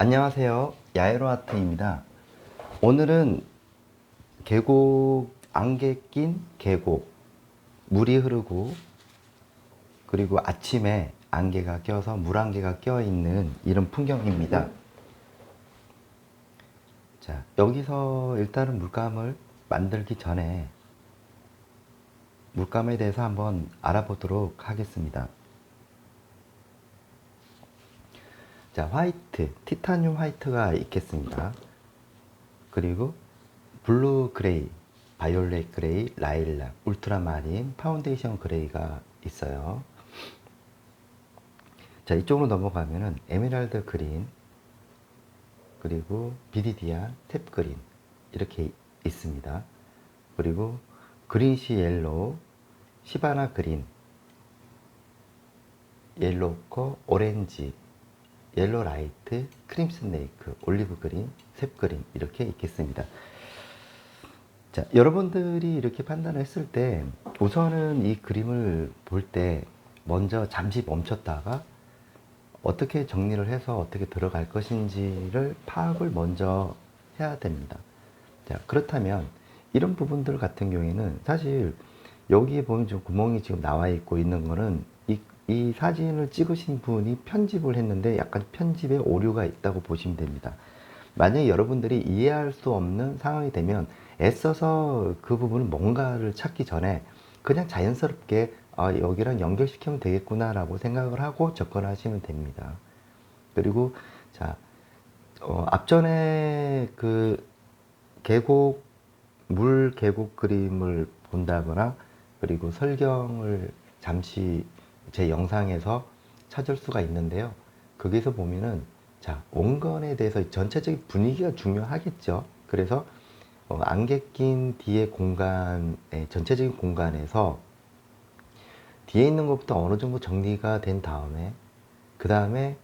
안녕하세요. 야에로 아트입니다. 오늘은 계곡, 안개 낀 계곡, 물이 흐르고, 그리고 아침에 안개가 껴서 물안개가 껴있는 이런 풍경입니다. 자, 여기서 일단은 물감을 만들기 전에 물감에 대해서 한번 알아보도록 하겠습니다. 자, 화이트, 티타늄 화이트가 있겠습니다. 그리고 블루 그레이, 바이올렛 그레이, 라일락, 울트라마린, 파운데이션 그레이가 있어요. 자, 이쪽으로 넘어가면은 에메랄드 그린, 그리고 비리디안, 탭 그린 이렇게 있습니다. 그리고 그린시 옐로우, 시바나 그린, 옐로우코, 오렌지, 옐로 라이트, 크림 스네이크, 올리브 그린, 셉 그린 이렇게 있겠습니다. 자, 여러분들이 이렇게 판단을 했을 때 우선은 이 그림을 볼 때 먼저 잠시 멈췄다가 어떻게 정리를 해서 어떻게 들어갈 것인지를 파악을 먼저 해야 됩니다. 자, 그렇다면 이런 부분들 같은 경우에는 사실 여기에 보면 지금 구멍이 지금 나와 있고 있는 거는 이 사진을 찍으신 분이 편집을 했는데 약간 편집에 오류가 있다고 보시면 됩니다. 만약에 여러분들이 이해할 수 없는 상황이 되면 애써서 그 부분은 뭔가를 찾기 전에 그냥 자연스럽게 여기랑 연결시키면 되겠구나 라고 생각을 하고 접근하시면 됩니다. 그리고 자, 앞전에 그 계곡, 물 계곡 그림을 본다거나 그리고 설경을 잠시 제 영상에서 찾을 수가 있는데요. 거기서 보면은 자, 원건에 대해서 전체적인 분위기가 중요하겠죠. 그래서 안개 낀 뒤에 공간에, 전체적인 공간에서 뒤에 있는 것부터 어느 정도 정리가 된 다음에 그 다음에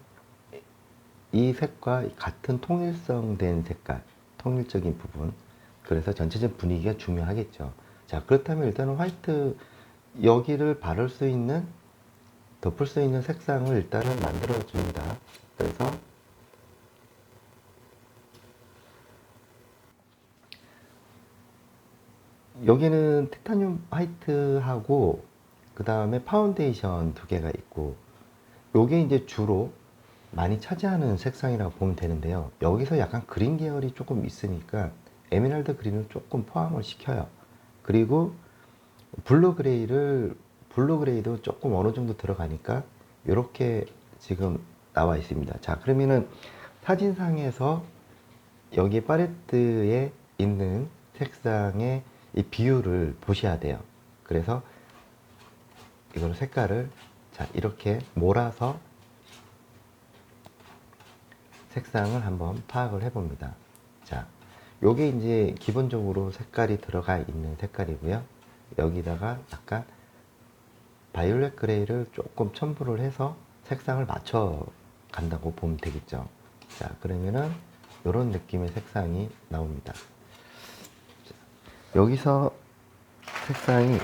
이 색과 같은 통일성된 색깔, 통일적인 부분, 그래서 전체적 분위기가 중요하겠죠. 자, 그렇다면 일단은 화이트, 여기를 바를 수 있는, 덮을 수 있는 색상을 일단은 만들어 줍니다. 그래서 여기는 티타늄 화이트하고 그 다음에 파운데이션 두 개가 있고, 요게 이제 주로 많이 차지하는 색상이라고 보면 되는데요. 여기서 약간 그린 계열이 조금 있으니까 에메랄드 그린을 조금 포함을 시켜요. 그리고 블루 그레이도 조금 어느 정도 들어가니까 이렇게 지금 나와 있습니다. 자, 그러면은 사진상에서 여기 팔레트에 있는 색상의 이 비율을 보셔야 돼요. 그래서 이걸 색깔을 자, 이렇게 몰아서 색상을 한번 파악을 해 봅니다. 자, 요게 이제 기본적으로 색깔이 들어가 있는 색깔이고요. 여기다가 약간 바이올렛 그레이를 조금 첨부를 해서 색상을 맞춰 간다고 보면 되겠죠. 자, 그러면은 이런 느낌의 색상이 나옵니다. 자, 여기서 색상이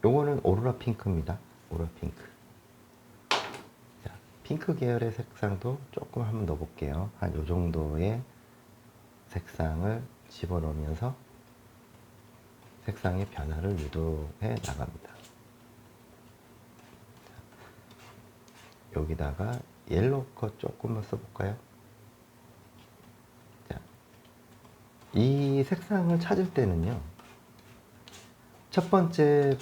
요거는 오로라 핑크입니다. 오로라 핑크. 자, 핑크 계열의 색상도 조금 한번 넣어 볼게요. 한 요 정도의 색상을 집어넣으면서 색상의 변화를 유도해 나갑니다. 여기다가 옐로우 컷 조금만 써볼까요? 자, 이 색상을 찾을 때는요, 첫 번째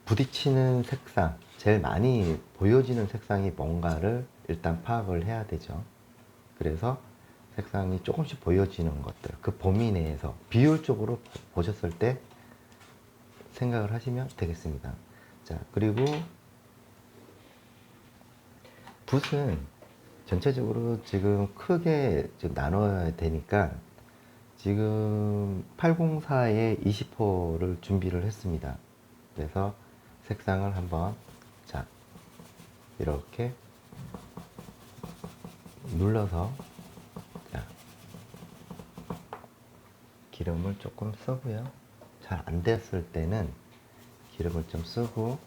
부딪히는 색상, 제일 많이 보여지는 색상이 뭔가를 일단 파악을 해야 되죠. 그래서 색상이 조금씩 보여지는 것들, 그 범위 내에서 비율적으로 보셨을 때 생각을 하시면 되겠습니다. 자, 그리고 붓은 전체적으로 지금 크게 지금 나눠야 되니까 지금 804에 20호를 준비를 했습니다. 그래서 색상을 한번 자, 이렇게 눌러서 자, 기름을 조금 쓰고요. 잘 안 됐을 때는 기름을 좀 쓰고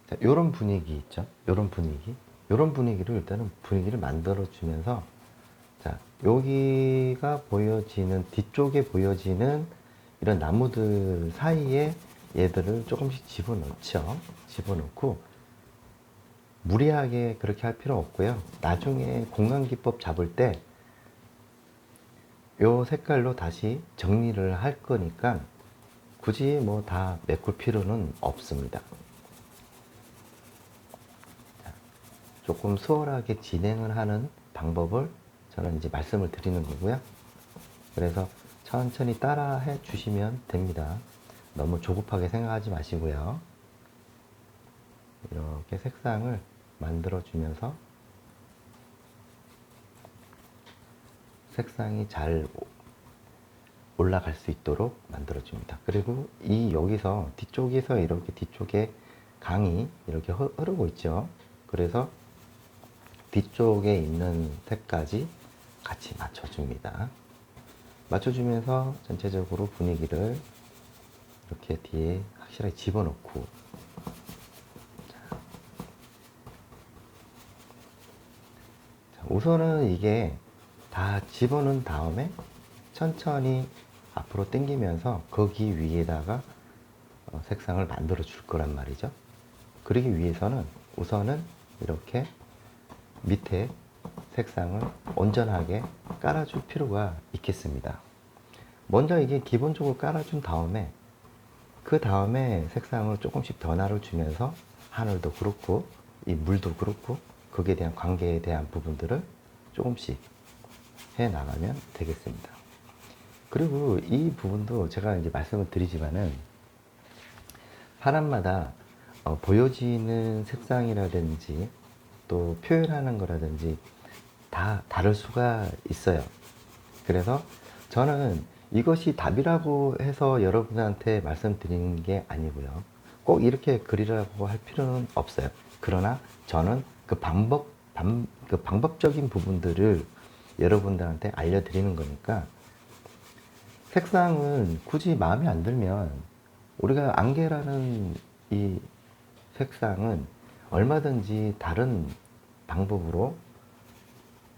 자, 요런 분위기 있죠. 요런 분위기. 요런 분위기를 일단은 분위기를 만들어 주면서, 자, 여기가 보여지는, 뒤쪽에 보여지는 이런 나무들 사이에 얘들을 조금씩 집어넣죠. 집어넣고, 무리하게 그렇게 할 필요 없고요. 나중에 공간기법 잡을 때 요 색깔로 다시 정리를 할 거니까 굳이 뭐 다 메꿀 필요는 없습니다. 조금 수월하게 진행을 하는 방법을 저는 이제 말씀을 드리는 거고요. 그래서 천천히 따라 해 주시면 됩니다. 너무 조급하게 생각하지 마시고요. 이렇게 색상을 만들어 주면서 색상이 잘 올라갈 수 있도록 만들어 줍니다. 그리고 이 여기서 뒤쪽에서 이렇게 뒤쪽에 강이 이렇게 흐르고 있죠. 그래서 뒤쪽에 있는 색까지 같이 맞춰줍니다. 맞춰주면서 전체적으로 분위기를 이렇게 뒤에 확실하게 집어넣고, 자, 우선은 이게 다 집어넣은 다음에 천천히 앞으로 당기면서 거기 위에다가 색상을 만들어 줄 거란 말이죠. 그러기 위해서는 우선은 이렇게 밑에 색상을 온전하게 깔아줄 필요가 있겠습니다. 먼저 이게 기본적으로 깔아준 다음에 그 다음에 색상을 조금씩 변화를 주면서 하늘도 그렇고 이 물도 그렇고 거기에 대한 관계에 대한 부분들을 조금씩 해 나가면 되겠습니다. 그리고 이 부분도 제가 이제 말씀을 드리지만은 사람마다 보여지는 색상이라든지 또 표현하는 거라든지 다 다를 수가 있어요. 그래서 저는 이것이 답이라고 해서 여러분한테 말씀드리는 게 아니고요. 꼭 이렇게 그리라고 할 필요는 없어요. 그러나 저는 그 방법적인 부분들을 여러분들한테 알려드리는 거니까, 색상은 굳이 마음에 안 들면 우리가 안개라는 이 색상은 얼마든지 다른 방법으로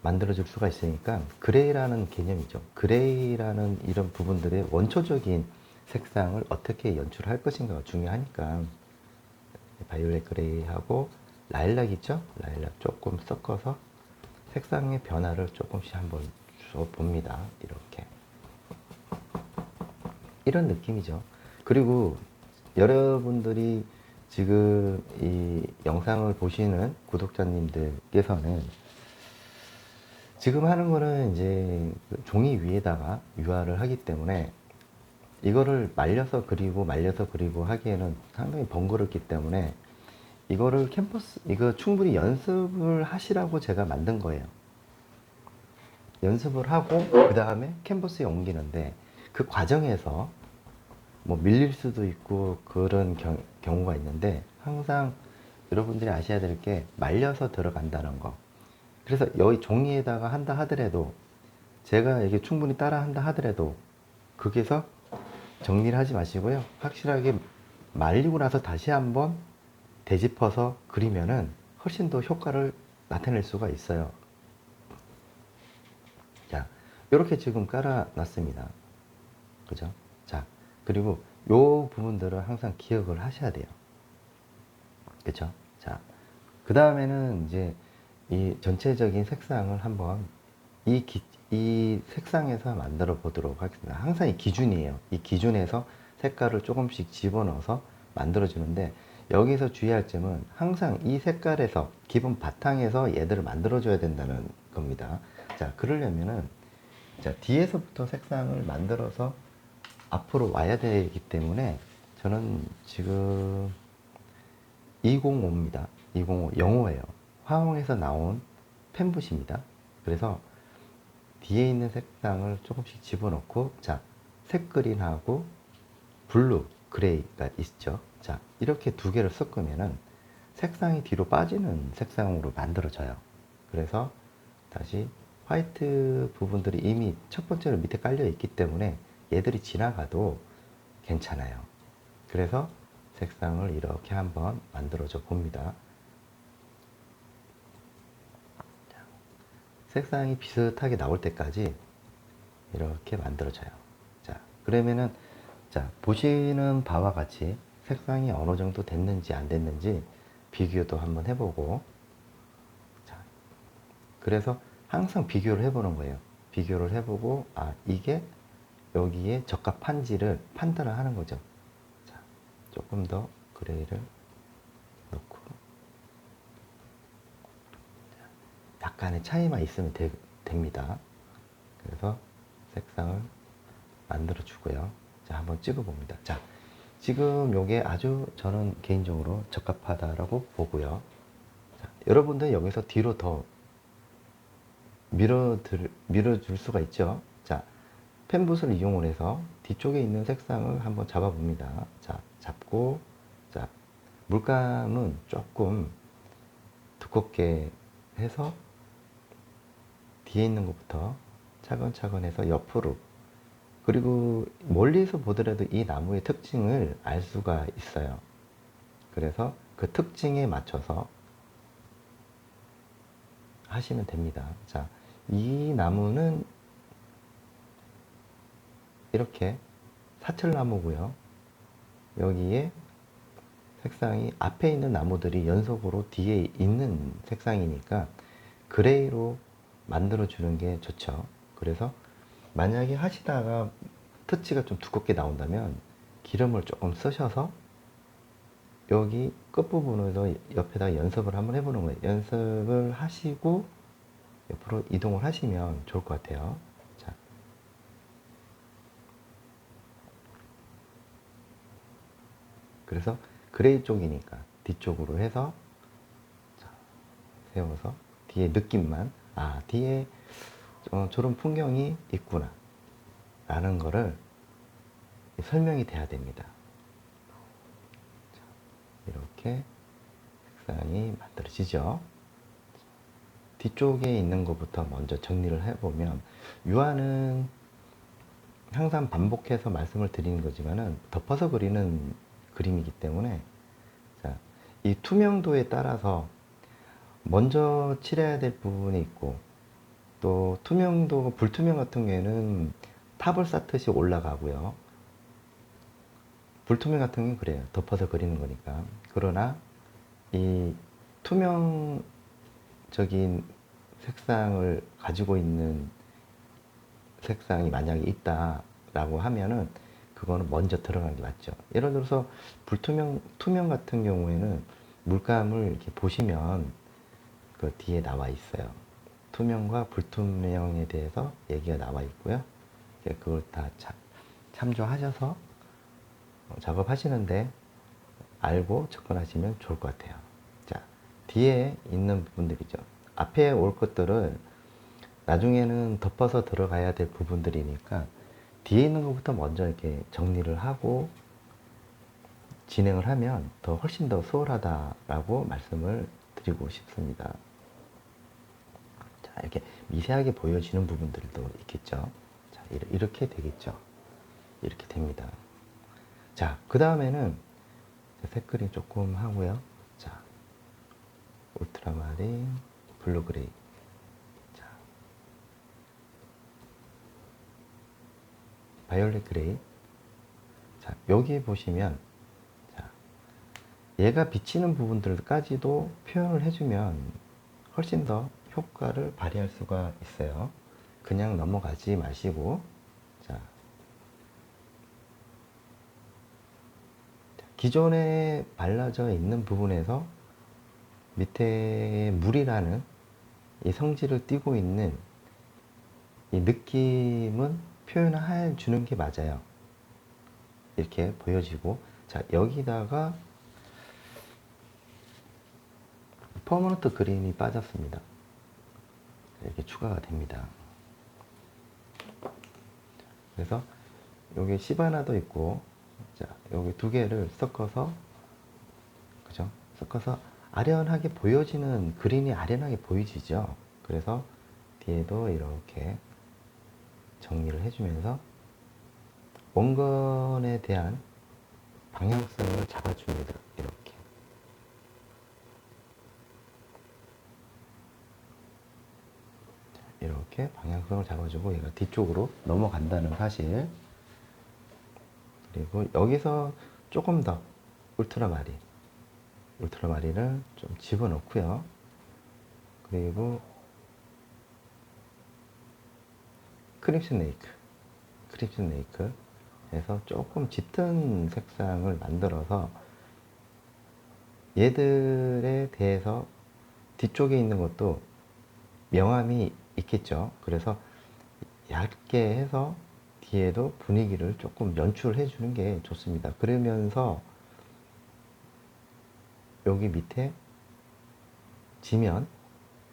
만들어질 수가 있으니까 그레이라는 개념이죠. 그레이라는 이런 부분들의 원초적인 색상을 어떻게 연출할 것인가가 중요하니까 바이올렛 그레이하고 라일락 있죠? 라일락 조금 섞어서 색상의 변화를 조금씩 한번 줘 봅니다. 이렇게. 이런 느낌이죠. 그리고 여러분들이 지금 이 영상을 보시는 구독자님들께서는 지금 하는 거는 이제 그 종이 위에다가 유화를 하기 때문에 이거를 말려서 그리고 하기에는 상당히 번거롭기 때문에 이거를 이거 충분히 연습을 하시라고 제가 만든 거예요. 연습을 하고 그 다음에 캔버스에 옮기는데 그 과정에서 뭐 밀릴 수도 있고 그런 경우가 있는데, 항상 여러분들이 아셔야 될 게 말려서 들어간다는 거. 그래서 여기 종이에다가 한다 하더라도, 제가 이게 충분히 따라 한다 하더라도 거기서 정리를 하지 마시고요. 확실하게 말리고 나서 다시 한번 되짚어서 그리면은 훨씬 더 효과를 나타낼 수가 있어요. 자, 이렇게 지금 깔아 놨습니다. 그죠? 자, 그리고 요 부분들을 항상 기억을 하셔야 돼요. 그쵸? 자, 그 다음에는 이제 이 전체적인 색상을 한번 이 색상에서 만들어 보도록 하겠습니다. 항상 이 기준이에요. 이 기준에서 색깔을 조금씩 집어넣어서 만들어 주는데, 여기서 주의할 점은 항상 이 색깔에서 기본 바탕에서 얘들을 만들어 줘야 된다는 겁니다. 자, 그러려면은 자, 뒤에서부터 색상을 만들어서 앞으로 와야 되기 때문에 저는 지금 205입니다. 205, 영어예요. 화홍에서 나온 펜붓입니다. 그래서 뒤에 있는 색상을 조금씩 집어넣고, 자, 색그린하고 블루, 그레이가 있죠. 자, 이렇게 두 개를 섞으면은 색상이 뒤로 빠지는 색상으로 만들어져요. 그래서 다시 화이트 부분들이 이미 첫 번째로 밑에 깔려 있기 때문에 얘들이 지나가도 괜찮아요. 그래서 색상을 이렇게 한번 만들어줘 봅니다. 색상이 비슷하게 나올 때까지 이렇게 만들어져요. 자, 그러면은, 자, 보시는 바와 같이 색상이 어느 정도 됐는지 안 됐는지 비교도 한번 해보고, 자, 그래서 항상 비교를 해보는 거예요. 비교를 해보고, 아, 이게 여기에 적합한지를 판단을 하는 거죠. 자, 조금 더 그레이를 넣고, 약간의 차이만 있으면 됩니다. 그래서 색상을 만들어 주고요. 자, 한번 찍어 봅니다. 자, 지금 요게 아주 저는 개인적으로 적합하다라고 보고요. 자, 여러분들 여기서 뒤로 더 밀어줄 수가 있죠. 자, 펜붓을 이용을 해서 뒤쪽에 있는 색상을 한번 잡아 봅니다. 자, 잡고, 자, 물감은 조금 두껍게 해서 뒤에 있는 것부터 차근차근 해서 옆으로, 그리고 멀리서 보더라도 이 나무의 특징을 알 수가 있어요. 그래서 그 특징에 맞춰서 하시면 됩니다. 자, 이 나무는 이렇게 사철나무고요. 여기에 색상이 앞에 있는 나무들이 연속으로 뒤에 있는 색상이니까 그레이로 만들어 주는 게 좋죠. 그래서 만약에 하시다가 터치가 좀 두껍게 나온다면 기름을 조금 쓰셔서 여기 끝부분에서 옆에다 연습을 한번 해보는 거예요. 연습을 하시고 옆으로 이동을 하시면 좋을 것 같아요. 자, 그래서 그레이 쪽이니까 뒤쪽으로 해서, 자, 세워서 뒤에 느낌만, 아, 뒤에 저런 풍경이 있구나 라는 거를 설명이 돼야 됩니다. 자, 이렇게 색상이 만들어지죠. 뒤쪽에 있는 것부터 먼저 정리를 해보면, 유화는 항상 반복해서 말씀을 드리는 거지만은 덮어서 그리는 그림이기 때문에, 자, 이 투명도에 따라서 먼저 칠해야 될 부분이 있고, 또 투명도, 불투명 같은 경우에는 탑을 쌓듯이 올라가고요. 불투명 같은 경우는 그래요. 덮어서 그리는 거니까. 그러나 이 투명적인 색상을 가지고 있는 색상이 만약에 있다라고 하면은 그거는 먼저 들어가는 게 맞죠. 예를 들어서 투명 같은 경우에는 물감을 이렇게 보시면 그 뒤에 나와 있어요. 투명과 불투명에 대해서 얘기가 나와 있고요. 그걸 다 참조하셔서 작업하시는데 알고 접근하시면 좋을 것 같아요. 자, 뒤에 있는 부분들이죠. 앞에 올 것들을 나중에는 덮어서 들어가야 될 부분들이니까 뒤에 있는 것부터 먼저 이렇게 정리를 하고 진행을 하면 더 훨씬 더 수월하다라고 말씀을 드리고 싶습니다. 자, 이렇게 미세하게 보여지는 부분들도 있겠죠. 자, 이렇게 되겠죠. 이렇게 됩니다. 자, 그 다음에는 색그린 조금 하고요. 자, 울트라마린, 블루 그레이. 자, 바이올렛 그레이. 자, 여기 보시면, 자, 얘가 비치는 부분들까지도 표현을 해주면 훨씬 더 효과를 발휘할 수가 있어요. 그냥 넘어가지 마시고, 자, 기존에 발라져 있는 부분에서 밑에 물이라는 이 성질을 띠고 있는 이 느낌은 표현해 주는 게 맞아요. 이렇게 보여지고, 자, 여기다가 퍼머넌트 그린이 빠졌습니다. 이렇게 추가가 됩니다. 그래서 여기 시바나도 있고, 자, 여기 두 개를 섞어서, 그죠? 섞어서 아련하게 보여지는, 그린이 아련하게 보이지죠? 그래서 뒤에도 이렇게 정리를 해주면서 원건에 대한 방향성을 잡아줍니다. 이렇게. 이렇게 방향성을 잡아주고 얘가 뒤쪽으로 넘어간다는 사실. 그리고 여기서 조금 더 울트라마린을 좀 집어넣고요. 그리고 크림슨 네이크 해서 조금 짙은 색상을 만들어서 얘들에 대해서 뒤쪽에 있는 것도 명암이 있겠죠. 그래서 얇게 해서 뒤에도 분위기를 조금 연출해 주는 게 좋습니다. 그러면서 여기 밑에 지면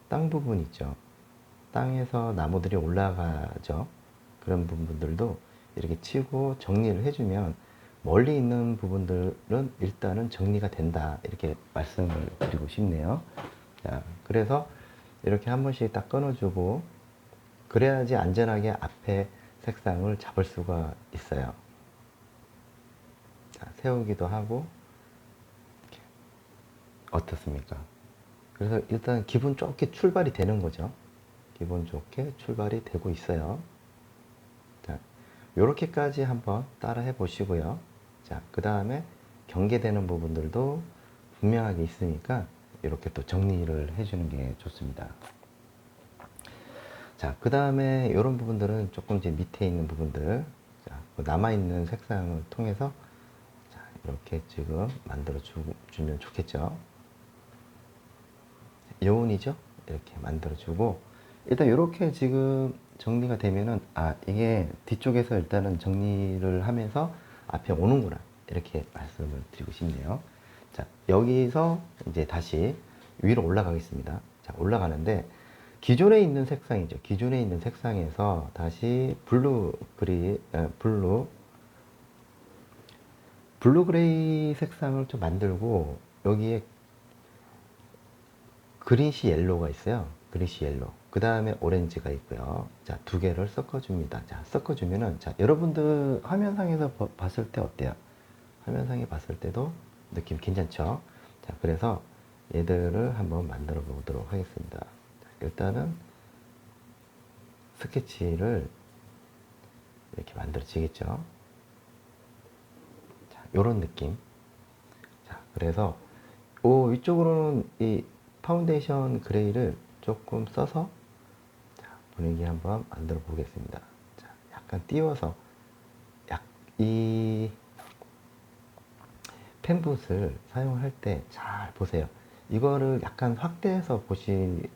땅 부분 있죠. 땅에서 나무들이 올라가죠. 그런 부분들도 이렇게 치고 정리를 해주면 멀리 있는 부분들은 일단은 정리가 된다. 이렇게 말씀을 드리고 싶네요. 자, 그래서 이렇게 한 번씩 딱 끊어주고 그래야지 안전하게 앞에 색상을 잡을 수가 있어요. 자, 세우기도 하고 어떻습니까? 그래서 일단 기분 좋게 출발이 되는 거죠. 기분 좋게 출발이 되고 있어요. 자, 요렇게까지 한번 따라 해 보시고요. 자, 그 다음에 경계되는 부분들도 분명하게 있으니까 이렇게 또 정리를 해주는 게 좋습니다. 자, 그 다음에 이런 부분들은 조금 이제 밑에 있는 부분들, 자, 남아있는 색상을 통해서 자, 이렇게 지금 만들어 주면 좋겠죠. 여운이죠. 이렇게 만들어 주고 일단 이렇게 지금 정리가 되면은 아, 이게 뒤쪽에서 일단은 정리를 하면서 앞에 오는구나, 이렇게 말씀을 드리고 싶네요. 자, 여기서 이제 다시 위로 올라가겠습니다. 자, 올라가는데 기존에 있는 색상이죠. 기존에 있는 색상에서 다시 블루 그레이 색상을 좀 만들고 여기에 그린시 옐로우가 있어요. 그린시 옐로우. 그 다음에 오렌지가 있고요. 자, 두 개를 섞어줍니다. 자, 섞어주면은, 자, 여러분들 화면상에서 봤을 때 어때요? 화면상에 봤을 때도 느낌 괜찮죠? 자, 그래서 얘들을 한번 만들어 보도록 하겠습니다. 자, 일단은 스케치를 이렇게 만들어지겠죠? 자, 요런 느낌. 자, 그래서 위쪽으로는 이 파운데이션 그레이를 조금 써서 자, 분위기 한번 만들어 보겠습니다. 자, 약간 띄워서 이 펜붓을 사용할 때 잘 보세요. 이거를 약간 확대해서 보시는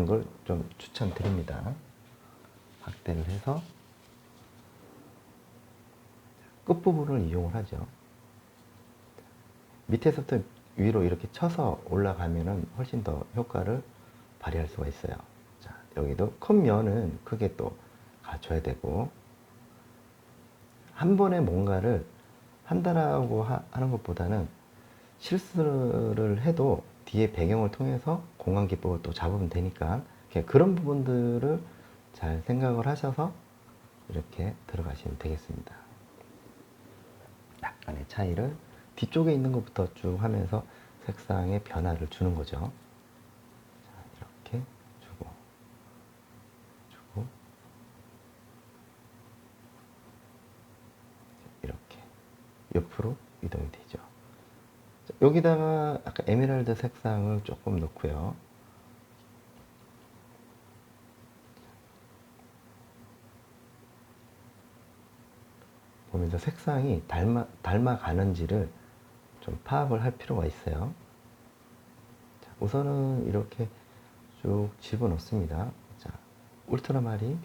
걸 좀 추천드립니다. 확대를 해서 끝부분을 이용을 하죠. 밑에서부터 위로 이렇게 쳐서 올라가면은 훨씬 더 효과를 발휘할 수가 있어요. 자, 여기도 큰 면은 크게 또 갖춰야 되고, 한 번에 뭔가를 한다라고 하는 것보다는 실수를 해도 뒤에 배경을 통해서 공간 기법을 또 잡으면 되니까 그런 부분들을 잘 생각을 하셔서 이렇게 들어가시면 되겠습니다. 약간의 차이를 뒤쪽에 있는 것부터 쭉 하면서 색상의 변화를 주는 거죠. 자, 이렇게 주고 이렇게 옆으로 이동이 되죠. 자, 여기다가 아까 에메랄드 색상을 조금 넣고요. 보면서 색상이 닮아가는지를 좀 파악을 할 필요가 있어요. 자, 우선은 이렇게 쭉 집어넣습니다. 자, 울트라마린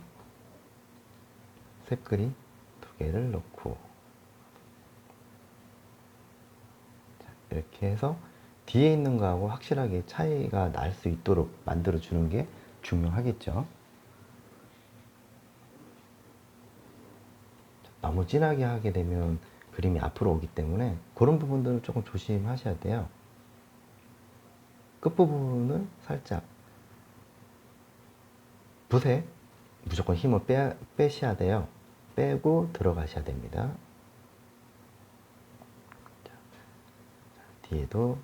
색 그림 두 개를 넣고 자, 이렇게 해서 뒤에 있는 거하고 확실하게 차이가 날 수 있도록 만들어 주는 게 중요하겠죠. 너무 진하게 하게 되면 그림이 앞으로 오기 때문에 그런 부분들을 조금 조심하셔야 돼요. 끝부분을 살짝 붓에 무조건 힘을 빼셔야 돼요. 빼고 들어가셔야 됩니다. 뒤에도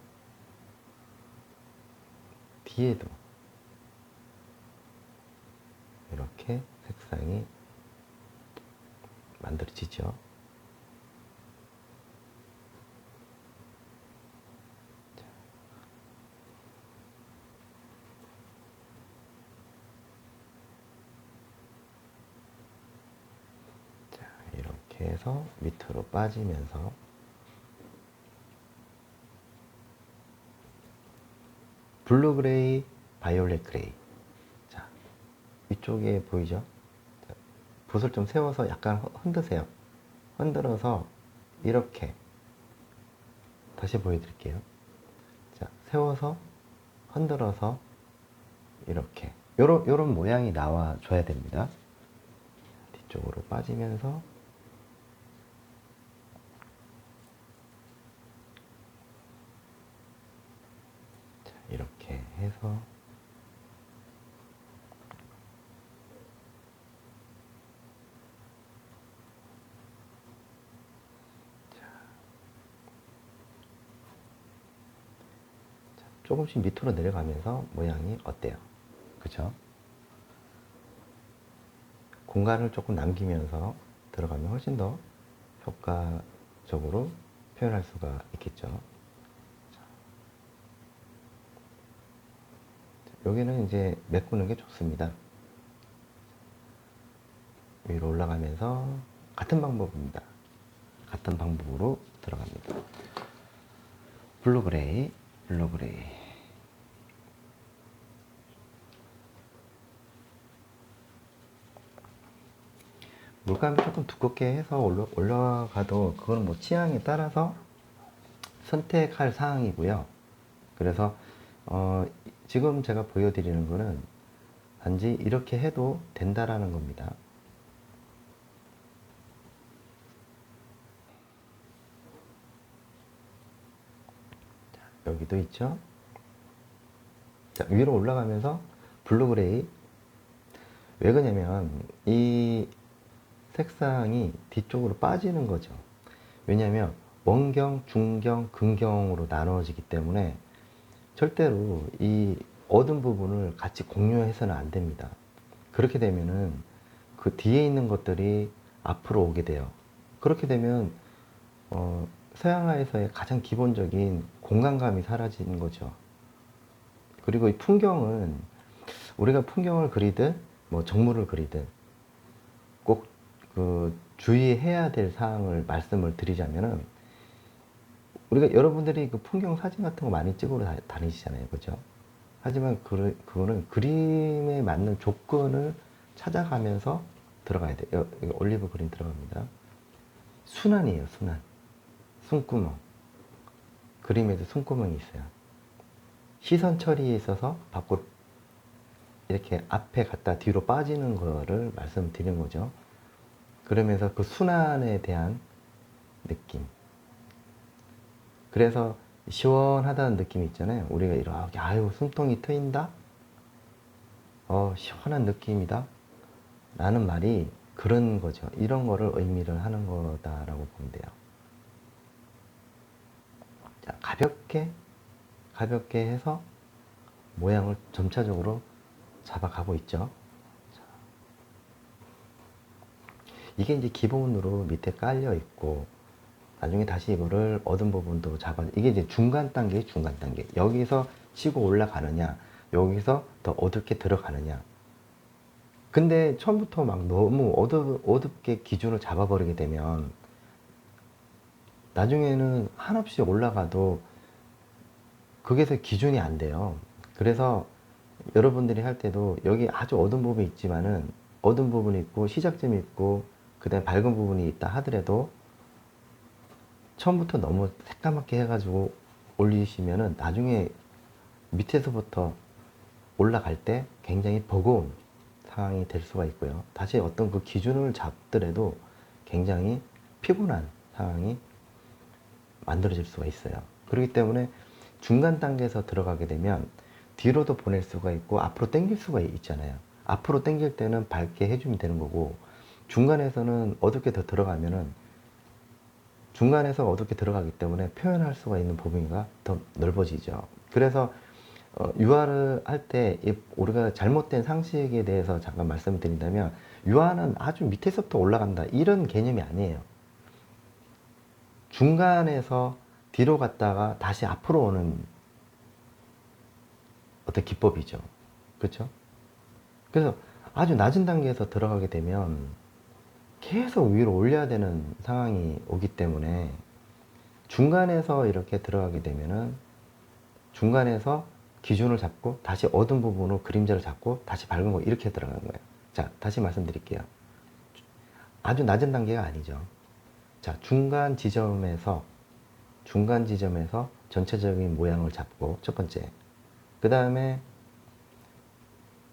이렇게 색상이 만들어지죠. 자, 이렇게 해서 밑으로 빠지면서 블루 그레이, 바이올렛 그레이. 자, 위쪽에 보이죠? 자, 붓을 좀 세워서 약간 흔드세요. 흔들어서 이렇게 다시 보여드릴게요. 자, 세워서 흔들어서 이렇게 요런 모양이 나와줘야 됩니다. 뒤쪽으로 빠지면서 자, 이렇게 해서 조금씩 밑으로 내려가면서 모양이 어때요? 그죠? 공간을 조금 남기면서 들어가면 훨씬 더 효과적으로 표현할 수가 있겠죠. 여기는 이제 메꾸는 게 좋습니다. 위로 올라가면서 같은 방법입니다. 같은 방법으로 들어갑니다. 블루 그레이, 블루 그레이. 물감이 조금 두껍게 해서 올라가도 그건 뭐 취향에 따라서 선택할 사항이고요. 그래서 지금 제가 보여드리는 거는 단지 이렇게 해도 된다라는 겁니다. 자, 여기도 있죠. 자, 위로 올라가면서 블루 그레이. 왜 그러냐면 이 색상이 뒤쪽으로 빠지는 거죠. 왜냐하면 원경, 중경, 근경으로 나누어지기 때문에 절대로 이 어두운 부분을 같이 공유해서는 안 됩니다. 그렇게 되면은 그 뒤에 있는 것들이 앞으로 오게 돼요. 그렇게 되면 서양화에서의 가장 기본적인 공간감이 사라지는 거죠. 그리고 이 풍경은 우리가 풍경을 그리든 뭐 정물을 그리든 꼭 그 주의해야 될 사항을 말씀을 드리자면은 우리가 여러분들이 그 풍경 사진 같은 거 많이 찍으러 다니시잖아요. 그죠? 하지만 그거는 그림에 맞는 조건을 찾아가면서 들어가야 돼요. 여기 올리브 그린 들어갑니다. 순환이에요, 순환. 숨구멍. 그림에도 숨구멍이 있어요. 시선 처리에 있어서 밖으로 이렇게 앞에 갔다 뒤로 빠지는 거를 말씀드리는 거죠. 그러면서 그 순환에 대한 느낌. 그래서 시원하다는 느낌이 있잖아요. 우리가 이렇게 아유 숨통이 트인다. 시원한 느낌이다. 라는 말이 그런 거죠. 이런 거를 의미를 하는 거다라고 보면 돼요. 자, 가볍게 해서 모양을 점차적으로 잡아가고 있죠. 자, 이게 이제 기본으로 밑에 깔려 있고 나중에 다시 이거를 어두운 부분도 이게 이제 중간 단계. 여기서 치고 올라가느냐, 여기서 더 어둡게 들어가느냐. 근데 처음부터 막 너무 어둡게 기준을 잡아버리게 되면 나중에는 한없이 올라가도 그게서 기준이 안 돼요. 그래서 여러분들이 할 때도 여기 아주 어두운 부분이 있지만은 어두운 부분이 있고 시작점이 있고 그 다음에 밝은 부분이 있다 하더라도 처음부터 너무 새까맣게 해가지고 올리시면은 나중에 밑에서부터 올라갈 때 굉장히 버거운 상황이 될 수가 있고요. 다시 어떤 그 기준을 잡더라도 굉장히 피곤한 상황이 만들어질 수가 있어요. 그렇기 때문에 중간 단계에서 들어가게 되면 뒤로도 보낼 수가 있고 앞으로 당길 수가 있잖아요. 앞으로 당길 때는 밝게 해주면 되는 거고 중간에서는 어둡게 더 들어가면은 중간에서 어둡게 들어가기 때문에 표현할 수가 있는 범위가 더 넓어지죠. 그래서 유화를 할 때 우리가 잘못된 상식에 대해서 잠깐 말씀을 드린다면, 유화는 아주 밑에서부터 올라간다 이런 개념이 아니에요. 중간에서 뒤로 갔다가 다시 앞으로 오는 어떤 기법이죠. 그렇죠? 그래서 아주 낮은 단계에서 들어가게 되면 계속 위로 올려야 되는 상황이 오기 때문에, 중간에서 이렇게 들어가게 되면은 중간에서 기준을 잡고 다시 어두운 부분으로 그림자를 잡고 다시 밝은 거 이렇게 들어가는 거예요. 자, 다시 말씀드릴게요. 아주 낮은 단계가 아니죠. 자, 중간 지점에서 전체적인 모양을 잡고, 첫 번째. 그 다음에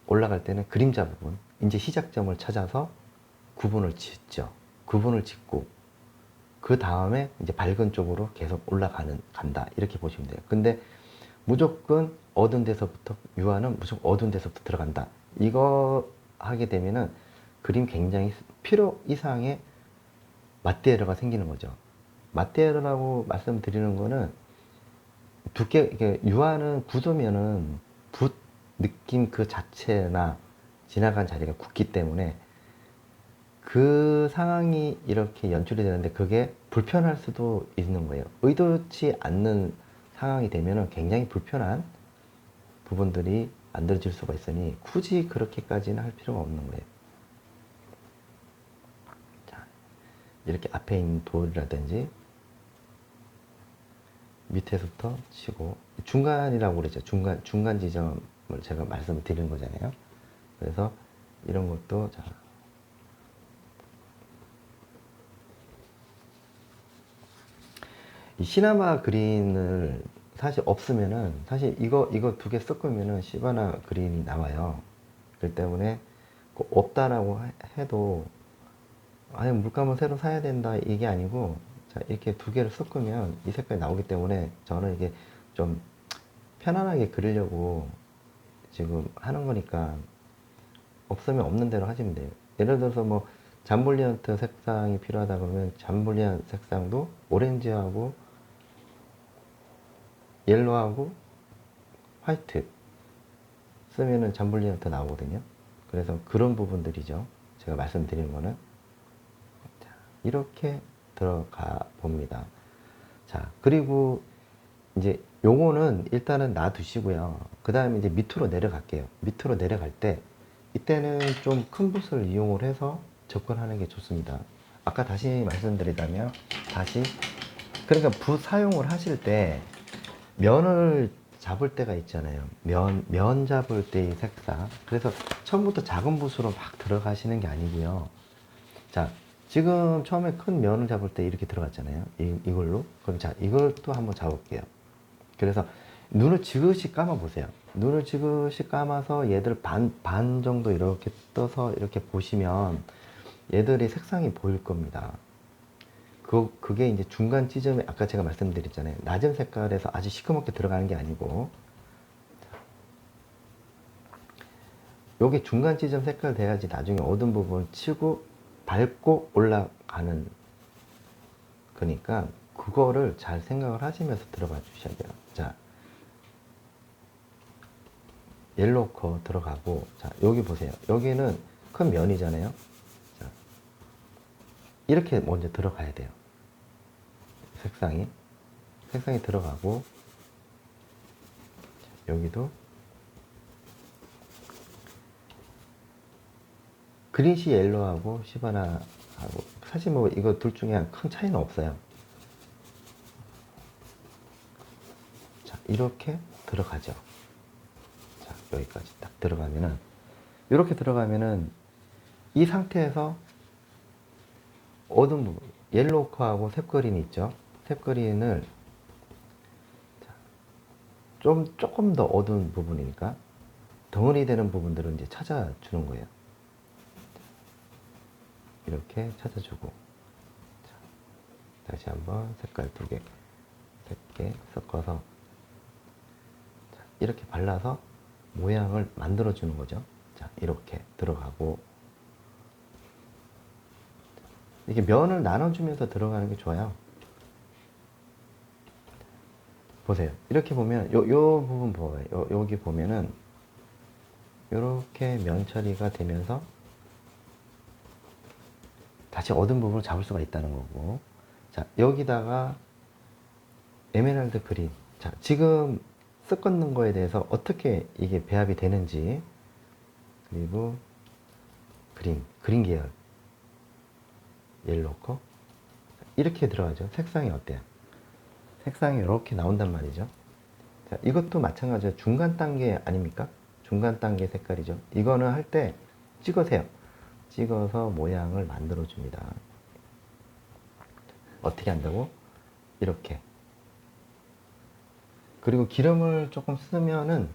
올라갈 때는 그림자 부분, 이제 시작점을 찾아서 구분을 짓죠. 구분을 짓고, 그 다음에 이제 밝은 쪽으로 계속 간다. 이렇게 보시면 돼요. 근데 무조건 어두운 데서부터, 유화는 무조건 어두운 데서부터 들어간다. 이거 하게 되면은 그림 굉장히 필요 이상의 맞대에러가 생기는 거죠. 맞대에러라고 말씀드리는 거는 이게 유화는 굳으면은 붓 느낌 그 자체나 지나간 자리가 굳기 때문에 그 상황이 이렇게 연출이 되는데 그게 불편할 수도 있는 거예요. 의도치 않는 상황이 되면은 굉장히 불편한 부분들이 만들어질 수가 있으니 굳이 그렇게까지는 할 필요가 없는 거예요. 자, 이렇게 앞에 있는 돌이라든지 밑에서부터 치고, 중간이라고 그러죠. 중간 지점을 제가 말씀을 드리는 거잖아요. 그래서 이런 것도, 자, 이 시나마 그린을 사실 없으면은, 사실 이거 두 개 섞으면은 시바나 그린이 나와요. 그렇기 때문에 꼭 없다라고 해도 아니 물감을 새로 사야 된다 이게 아니고, 자, 이렇게 두 개를 섞으면 이 색깔이 나오기 때문에 저는 이게 좀 편안하게 그리려고 지금 하는 거니까 없으면 없는 대로 하시면 돼요. 예를 들어서 뭐 잠블리언트 색상이 필요하다 그러면 잠블리안 색상도 오렌지하고 옐로우하고 화이트 쓰면은 잠블리언트 나오거든요. 그래서 그런 부분들이죠. 제가 말씀드리는 거는. 자, 이렇게 들어가 봅니다. 자, 그리고 이제 요거는 일단은 놔두시고요. 그 다음에 이제 밑으로 내려갈게요. 밑으로 내려갈 때 이때는 좀 큰 붓을 이용을 해서 접근하는 게 좋습니다. 아까 다시 말씀드리자면, 그러니까 붓 사용을 하실 때 면을 잡을 때가 있잖아요. 면 잡을 때의 색상. 그래서 처음부터 작은 붓으로 막 들어가시는 게 아니고요. 자, 지금 처음에 큰 면을 잡을 때 이렇게 들어갔잖아요. 이걸로. 그럼 자, 이걸 또 한번 잡을게요. 그래서 눈을 지그시 감아 보세요. 눈을 지그시 감아서 얘들 반 정도 이렇게 떠서 이렇게 보시면 얘들이 색상이 보일 겁니다. 그게 이제 중간 지점에, 아까 제가 말씀드렸잖아요. 낮은 색깔에서 아주 시커멓게 들어가는 게 아니고, 요게 중간 지점 색깔 돼야지 나중에 어두운 부분을 치고 밝고 올라가는 거니까, 그거를 잘 생각을 하시면서 들어가 주셔야 돼요. 자, 옐로우 컬 들어가고, 자, 여기 보세요. 여기는 큰 면이잖아요. 자, 이렇게 먼저 들어가야 돼요. 색상이 들어가고, 자, 여기도 그린시 옐로우하고 시바나하고 사실 뭐 이거 둘 중에 큰 차이는 없어요. 자, 이렇게 들어가죠. 자, 여기까지 딱 들어가면은, 이렇게 들어가면은 이 상태에서 어두운 부분, 옐로우하고 셉그린이 있죠. 셉그린을 조금 더 어두운 부분이니까 덩어리 되는 부분들은 이제 찾아주는 거예요. 이렇게 찾아주고, 자, 다시 한번 색깔 세 개 섞어서, 자, 이렇게 발라서 모양을 만들어 주는 거죠. 자, 이렇게 들어가고, 이렇게 면을 나눠주면서 들어가는 게 좋아요. 보세요. 이렇게 보면 요 부분 보여요. 여기 보면은 이렇게 면 처리가 되면서 다시 어두운 부분을 잡을 수가 있다는 거고. 자, 여기다가 에메랄드 그린. 자, 지금 섞는 거에 대해서 어떻게 이게 배합이 되는지, 그리고 그린 계열 옐로우 거 이렇게 들어가죠. 색상이 어때요? 색상이 이렇게 나온단 말이죠. 자, 이것도 마찬가지로 중간 단계 아닙니까? 중간 단계 색깔이죠. 이거는 할 때 찍으세요. 찍어서 모양을 만들어 줍니다. 어떻게 한다고? 이렇게. 그리고 기름을 조금 쓰면은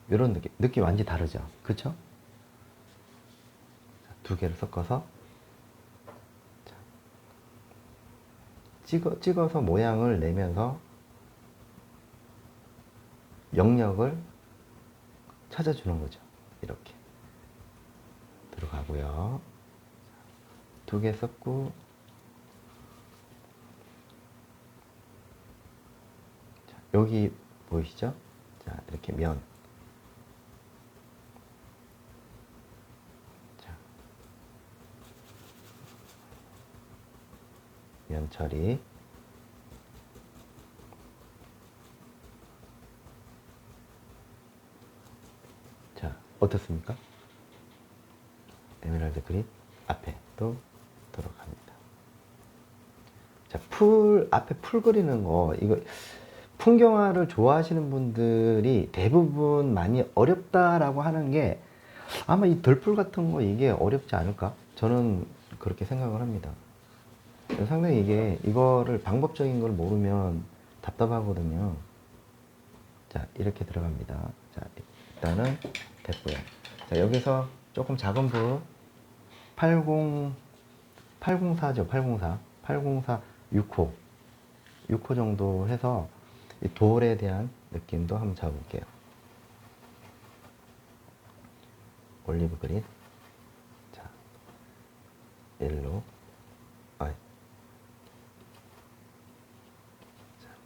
이런 느낌 완전히 다르죠. 그쵸? 두 개를 섞어서 찍어서 모양을 내면서 영역을 찾아주는 거죠. 이렇게 들어가고요. 두 개 섞고, 자, 여기 보이시죠? 자, 이렇게 면. 자, 면 처리. 자, 어떻습니까? 에메랄드 그린 앞에 또 들어갑니다. 자, 앞에 풀 그리는 거, 이거 풍경화를 좋아하시는 분들이 대부분 많이 어렵다라고 하는 게 아마 이 덜풀 같은 거 이게 어렵지 않을까? 저는 그렇게 생각을 합니다. 상당히 이거를 방법적인 걸 모르면 답답하거든요. 자, 이렇게 들어갑니다. 자, 일단은 됐고요. 자, 여기서 조금 작은 불 804죠. 804 6호 6호 정도 해서 이 돌에 대한 느낌도 한번 잡아볼게요. 올리브 그린, 자, 옐로우, 자,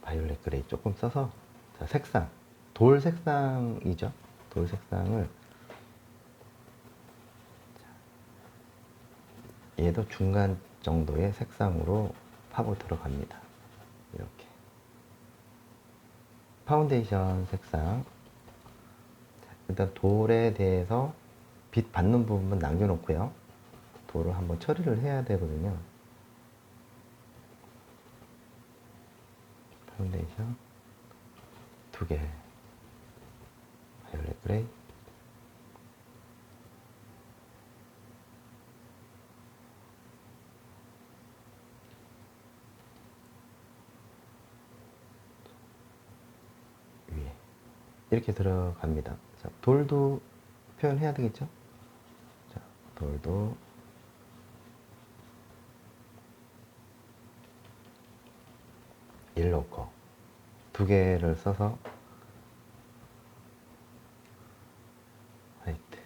바이올렛 그레이 조금 써서, 자, 색상, 돌 색상이죠. 돌 색상을, 얘도 중간 정도의 색상으로 파고 들어갑니다. 이렇게. 파운데이션 색상. 일단 돌에 대해서 빛 받는 부분은 남겨놓고요. 돌을 한번 처리를 해야 되거든요. 파운데이션 두 개. 바이올렛 그레이. 위에. 이렇게 들어갑니다. 자, 돌도 표현해야 되겠죠? 자, 돌도 옐로우 거 두 개를 써서 화이트.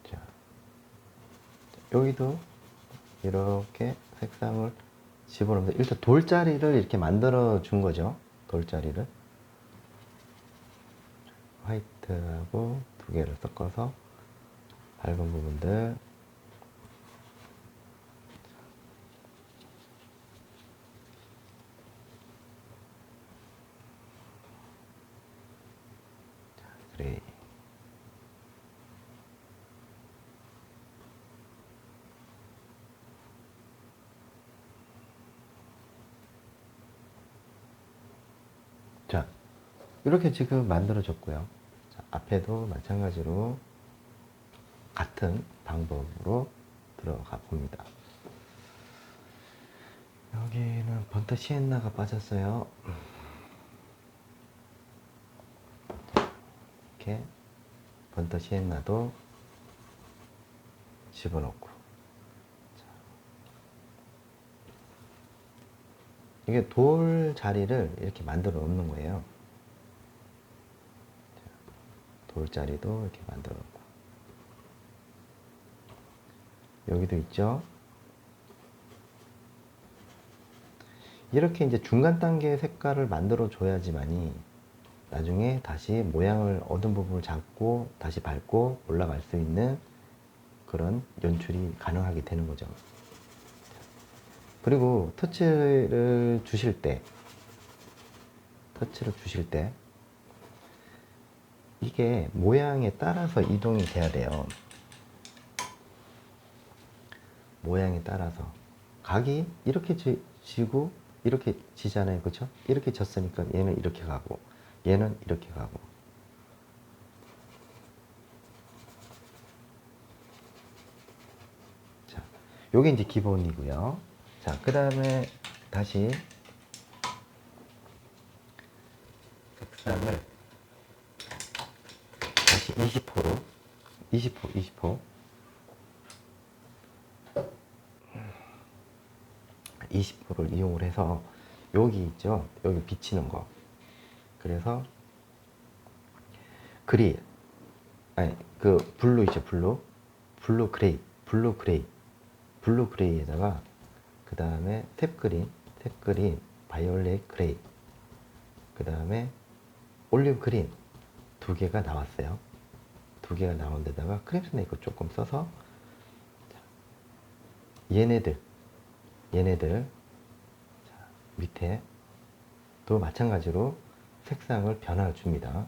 자, 여기도 이렇게 색상을 집어넣으면서 일단 돌자리를 이렇게 만들어 준 거죠. 돌자리를 화이트하고 두 개를 섞어서 밝은 부분들, 그레이. 자, 이렇게 지금 만들어졌고요. 자, 앞에도 마찬가지로 같은 방법으로 들어가 봅니다. 여기는 번터 시엔나가 빠졌어요. 이렇게 번터 시엔나도 집어넣고, 이게 돌 자리를 이렇게 만들어 놓는 거예요. 돌 자리도 이렇게 만들어 놓고. 여기도 있죠. 이렇게 이제 중간 단계의 색깔을 만들어 줘야지만이 나중에 다시 모양을 어두운 부분을 잡고 다시 밟고 올라갈 수 있는 그런 연출이 가능하게 되는 거죠. 그리고 터치를 주실 때 이게 모양에 따라서 이동이 돼야 돼요. 모양에 따라서 각이 이렇게 지고 이렇게 지잖아요, 그렇죠? 이렇게 졌으니까 얘는 이렇게 가고 얘는 이렇게 가고. 자, 요게 이제 기본이고요. 자, 그 다음에 다시 색상을 다시 20%로 20%를 이용을 해서 여기 있죠, 여기 비치는 거. 그래서 그릴, 아니 그 블루 있죠, 블루 그레이에다가 그 다음에 탭그린, 바이올렛 그레이, 그 다음에 올리브 그린 두 개가 나왔어요. 두 개가 나온 데다가 크림슨 네이커 조금 써서 얘네들 자, 밑에 또 마찬가지로 색상을 변화를 줍니다.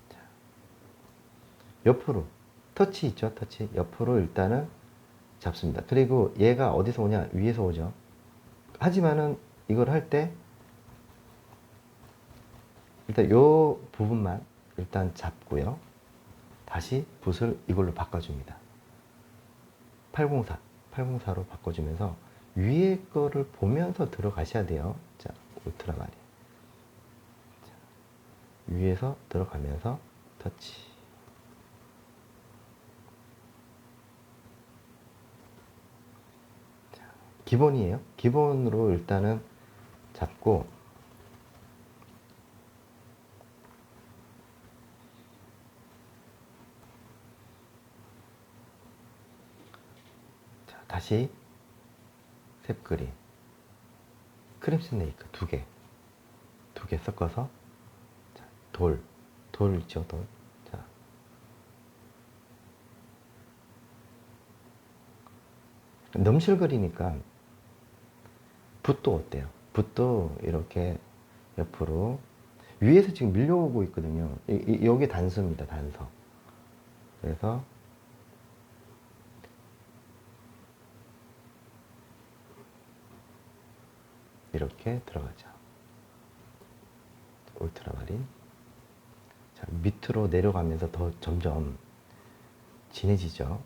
자, 옆으로 터치 있죠, 터치 옆으로 일단은 잡습니다. 그리고 얘가 어디서 오냐, 위에서 오죠. 하지만은 이걸 할 때 일단 요 부분만 일단 잡고요. 다시 붓을 이걸로 바꿔줍니다. 804로 바꿔주면서 위에 거를 보면서 들어가셔야 돼요. 자, 울트라마린. 자, 위에서 들어가면서 터치. 자, 기본이에요. 기본으로 일단은 잡고 자, 다시 셉그린, 크림슨 네이크 두 개 섞어서 자, 돌 있죠, 돌. 자, 넘실거리니까 붓도 어때요? 붓도 이렇게 옆으로 위에서 지금 밀려오고 있거든요. 여기 단서입니다, 단서. 그래서 이렇게 들어가죠. 울트라마린. 자, 밑으로 내려가면서 더 점점 진해지죠.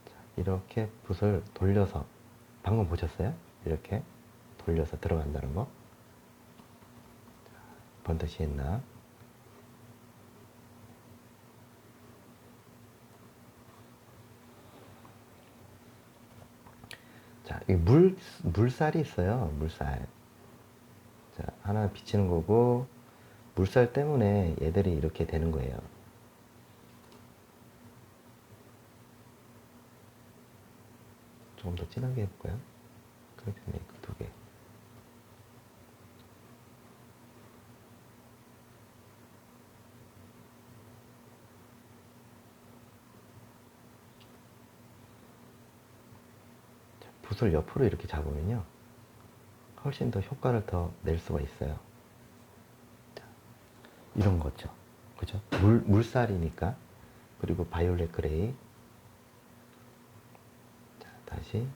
자, 이렇게 붓을 돌려서, 방금 보셨어요? 이렇게 돌려서 들어간다는 거. 번듯이 했나? 자, 이 물살이 있어요. 물살. 자, 하나 비치는 거고, 물살 때문에 얘들이 이렇게 되는 거예요. 조금 더 진하게 해볼까요? 그렇게 메이크 두 개. 자, 붓을 옆으로 이렇게 잡으면요, 훨씬 더 효과를 더 낼 수가 있어요. 자, 이런 거죠. 그죠? 물살이니까. 그리고 바이올렛 그레이. 자, 다시.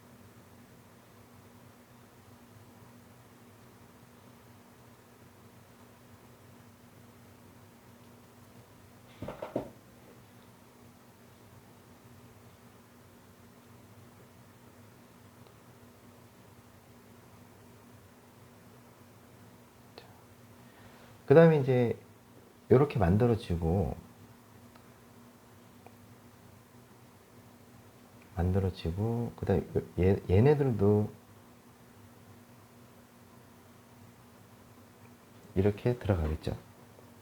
그 다음에 이제 이렇게 만들어지고 그 다음에 얘네들도 이렇게 들어가겠죠.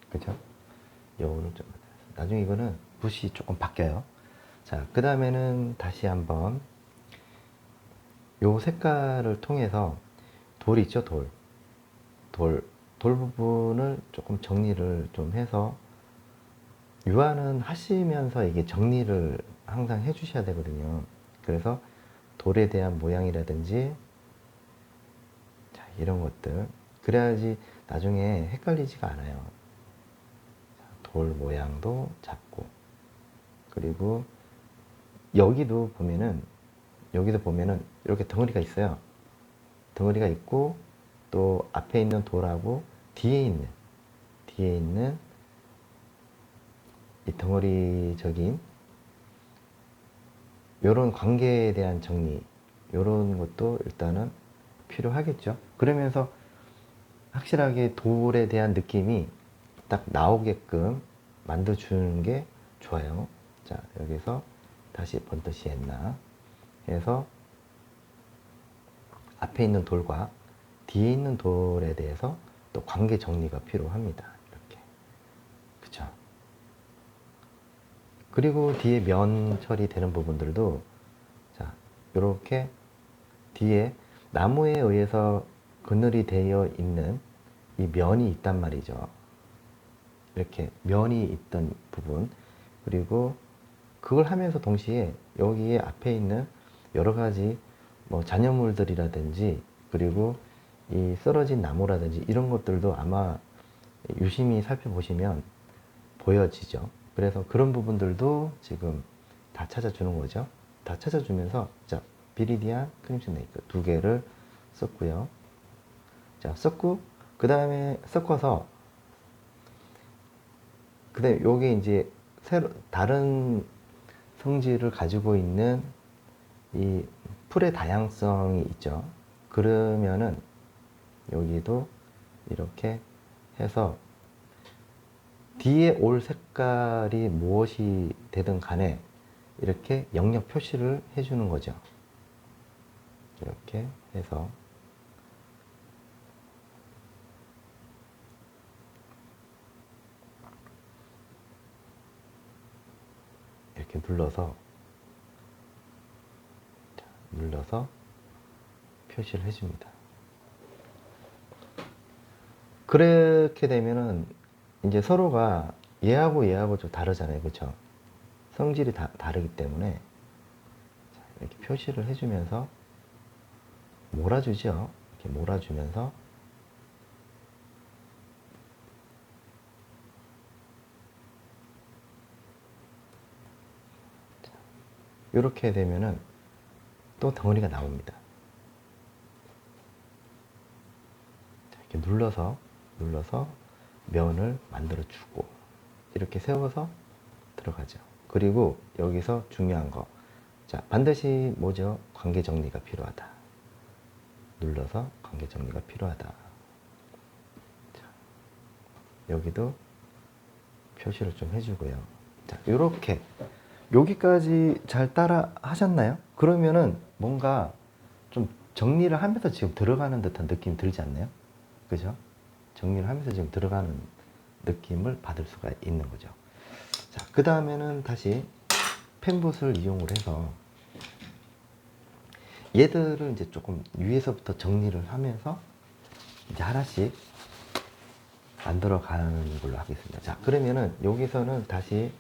그죠? 요거는 좀 나중에 이거는 붓이 조금 바뀌어요. 자, 그 다음에는 다시 한번 요 색깔을 통해서 돌 있죠, 돌 부분을 조금 정리를 좀 해서 유화는 하시면서 이게 정리를 항상 해 주셔야 되거든요. 그래서 돌에 대한 모양이라든지 자, 이런 것들 그래야지 나중에 헷갈리지가 않아요. 자, 돌 모양도 잡고 그리고 여기도 보면은 이렇게 덩어리가 있어요. 덩어리가 있고 또 앞에 있는 돌하고 뒤에 있는 이 덩어리적인 이런 관계에 대한 정리 이런 것도 일단은 필요하겠죠. 그러면서 확실하게 돌에 대한 느낌이 딱 나오게끔 만들어 주는 게 좋아요. 자, 여기서 다시 번듯이 했나 해서 앞에 있는 돌과 뒤에 있는 돌에 대해서 또 관계 정리가 필요합니다. 이렇게. 그쵸? 그리고 뒤에 면 처리되는 부분들도 자, 이렇게 뒤에 나무에 의해서 그늘이 되어 있는 이 면이 있단 말이죠. 이렇게 면이 있던 부분 그리고 그걸 하면서 동시에 여기에 앞에 있는 여러 가지 뭐 잔여물들이라든지 그리고 이 쓰러진 나무라든지 이런 것들도 아마 유심히 살펴보시면 보여지죠. 그래서 그런 부분들도 지금 다 찾아주는 거죠. 다 찾아주면서 자, 비리디안 크림슨 네이크 두 개를 썼고요. 자, 썼고 그 다음에 섞어서 그 다음에 요게 이제 새로 다른 성질을 가지고 있는 이 풀의 다양성이 있죠. 그러면은 여기도 이렇게 해서 뒤에 올 색깔이 무엇이 되든 간에 이렇게 영역 표시를 해주는 거죠. 이렇게 해서 이렇게 눌러서 표시를 해줍니다. 그렇게 되면은 이제 서로가 얘하고 좀 다르잖아요. 그쵸? 성질이 다르기 때문에 이렇게 표시를 해주면서 몰아주죠. 이렇게 몰아주면서 이렇게 되면은 또 덩어리가 나옵니다. 이렇게 눌러서 면을 만들어 주고 이렇게 세워서 들어가죠. 그리고 여기서 중요한 거. 자, 반드시 뭐죠? 관계 정리가 필요하다. 눌러서 관계 정리가 필요하다. 자, 여기도 표시를 좀 해주고요. 자, 요렇게 여기까지 잘 따라 하셨나요? 그러면은 뭔가 좀 정리를 하면서 지금 들어가는 듯한 느낌이 들지 않나요? 그죠? 정리를 하면서 지금 들어가는 느낌을 받을 수가 있는 거죠. 자, 그 다음에는 다시 펜붓을 이용을 해서 얘들을 이제 조금 위에서부터 정리를 하면서 이제 하나씩 만들어 가는 걸로 하겠습니다. 자, 그러면은 여기서는 다시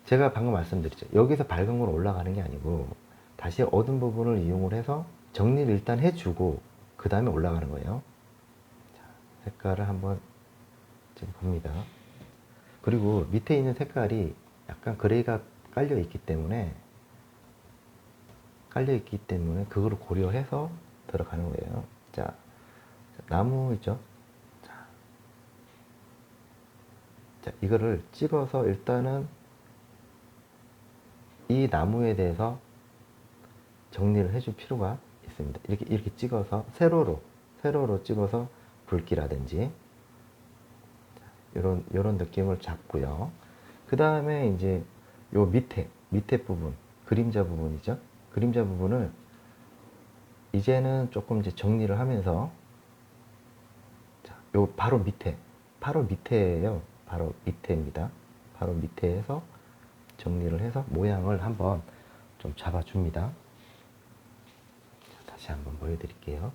제가 방금 말씀드렸죠. 여기서 밝은 걸로 올라가는 게 아니고 다시 어두운 부분을 이용을 해서 정리를 일단 해주고 그 다음에 올라가는 거예요. 자, 색깔을 한번 지금 봅니다. 그리고 밑에 있는 색깔이 약간 그레이가 깔려 있기 때문에 그거를 고려해서 들어가는 거예요. 자, 나무 있죠? 자, 이거를 찍어서 일단은 이 나무에 대해서 정리를 해줄 필요가 있습니다. 이렇게 찍어서 세로로 찍어서 붉기라든지 이런 느낌을 잡고요. 그 다음에 이제 요 밑에 부분 그림자 부분이죠. 그림자 부분을 이제는 조금 이제 정리를 하면서 자, 요 바로 밑에예요. 바로 밑에입니다. 바로 밑에에서 정리를 해서 모양을 한번 좀 잡아줍니다. 자, 다시 한번 보여드릴게요.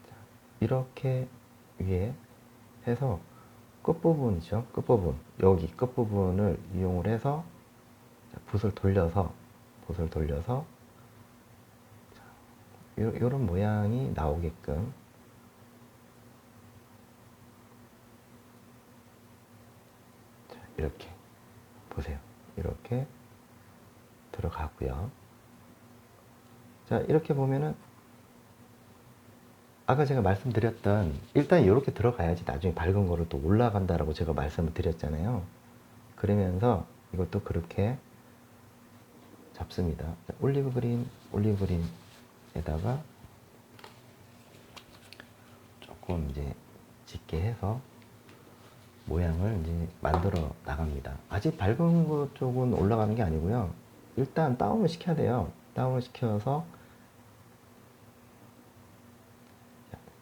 자, 이렇게 위에 해서 끝부분이죠. 끝부분. 여기 끝부분을 이용을 해서 붓을 돌려서 이런 모양이 나오게끔 자, 이렇게 보세요. 이렇게 들어가고요. 자, 이렇게 보면은 아까 제가 말씀드렸던 일단 이렇게 들어가야지 나중에 밝은 거를 또 올라간다라고 제가 말씀을 드렸잖아요. 그러면서 이것도 그렇게 잡습니다. 자, 올리브 그린에다가 조금 이제 짙게 해서 모양을 이제 만들어 나갑니다. 아직 밝은 것 쪽은 올라가는 게 아니고요. 일단 다운을 시켜야 돼요. 다운을 시켜서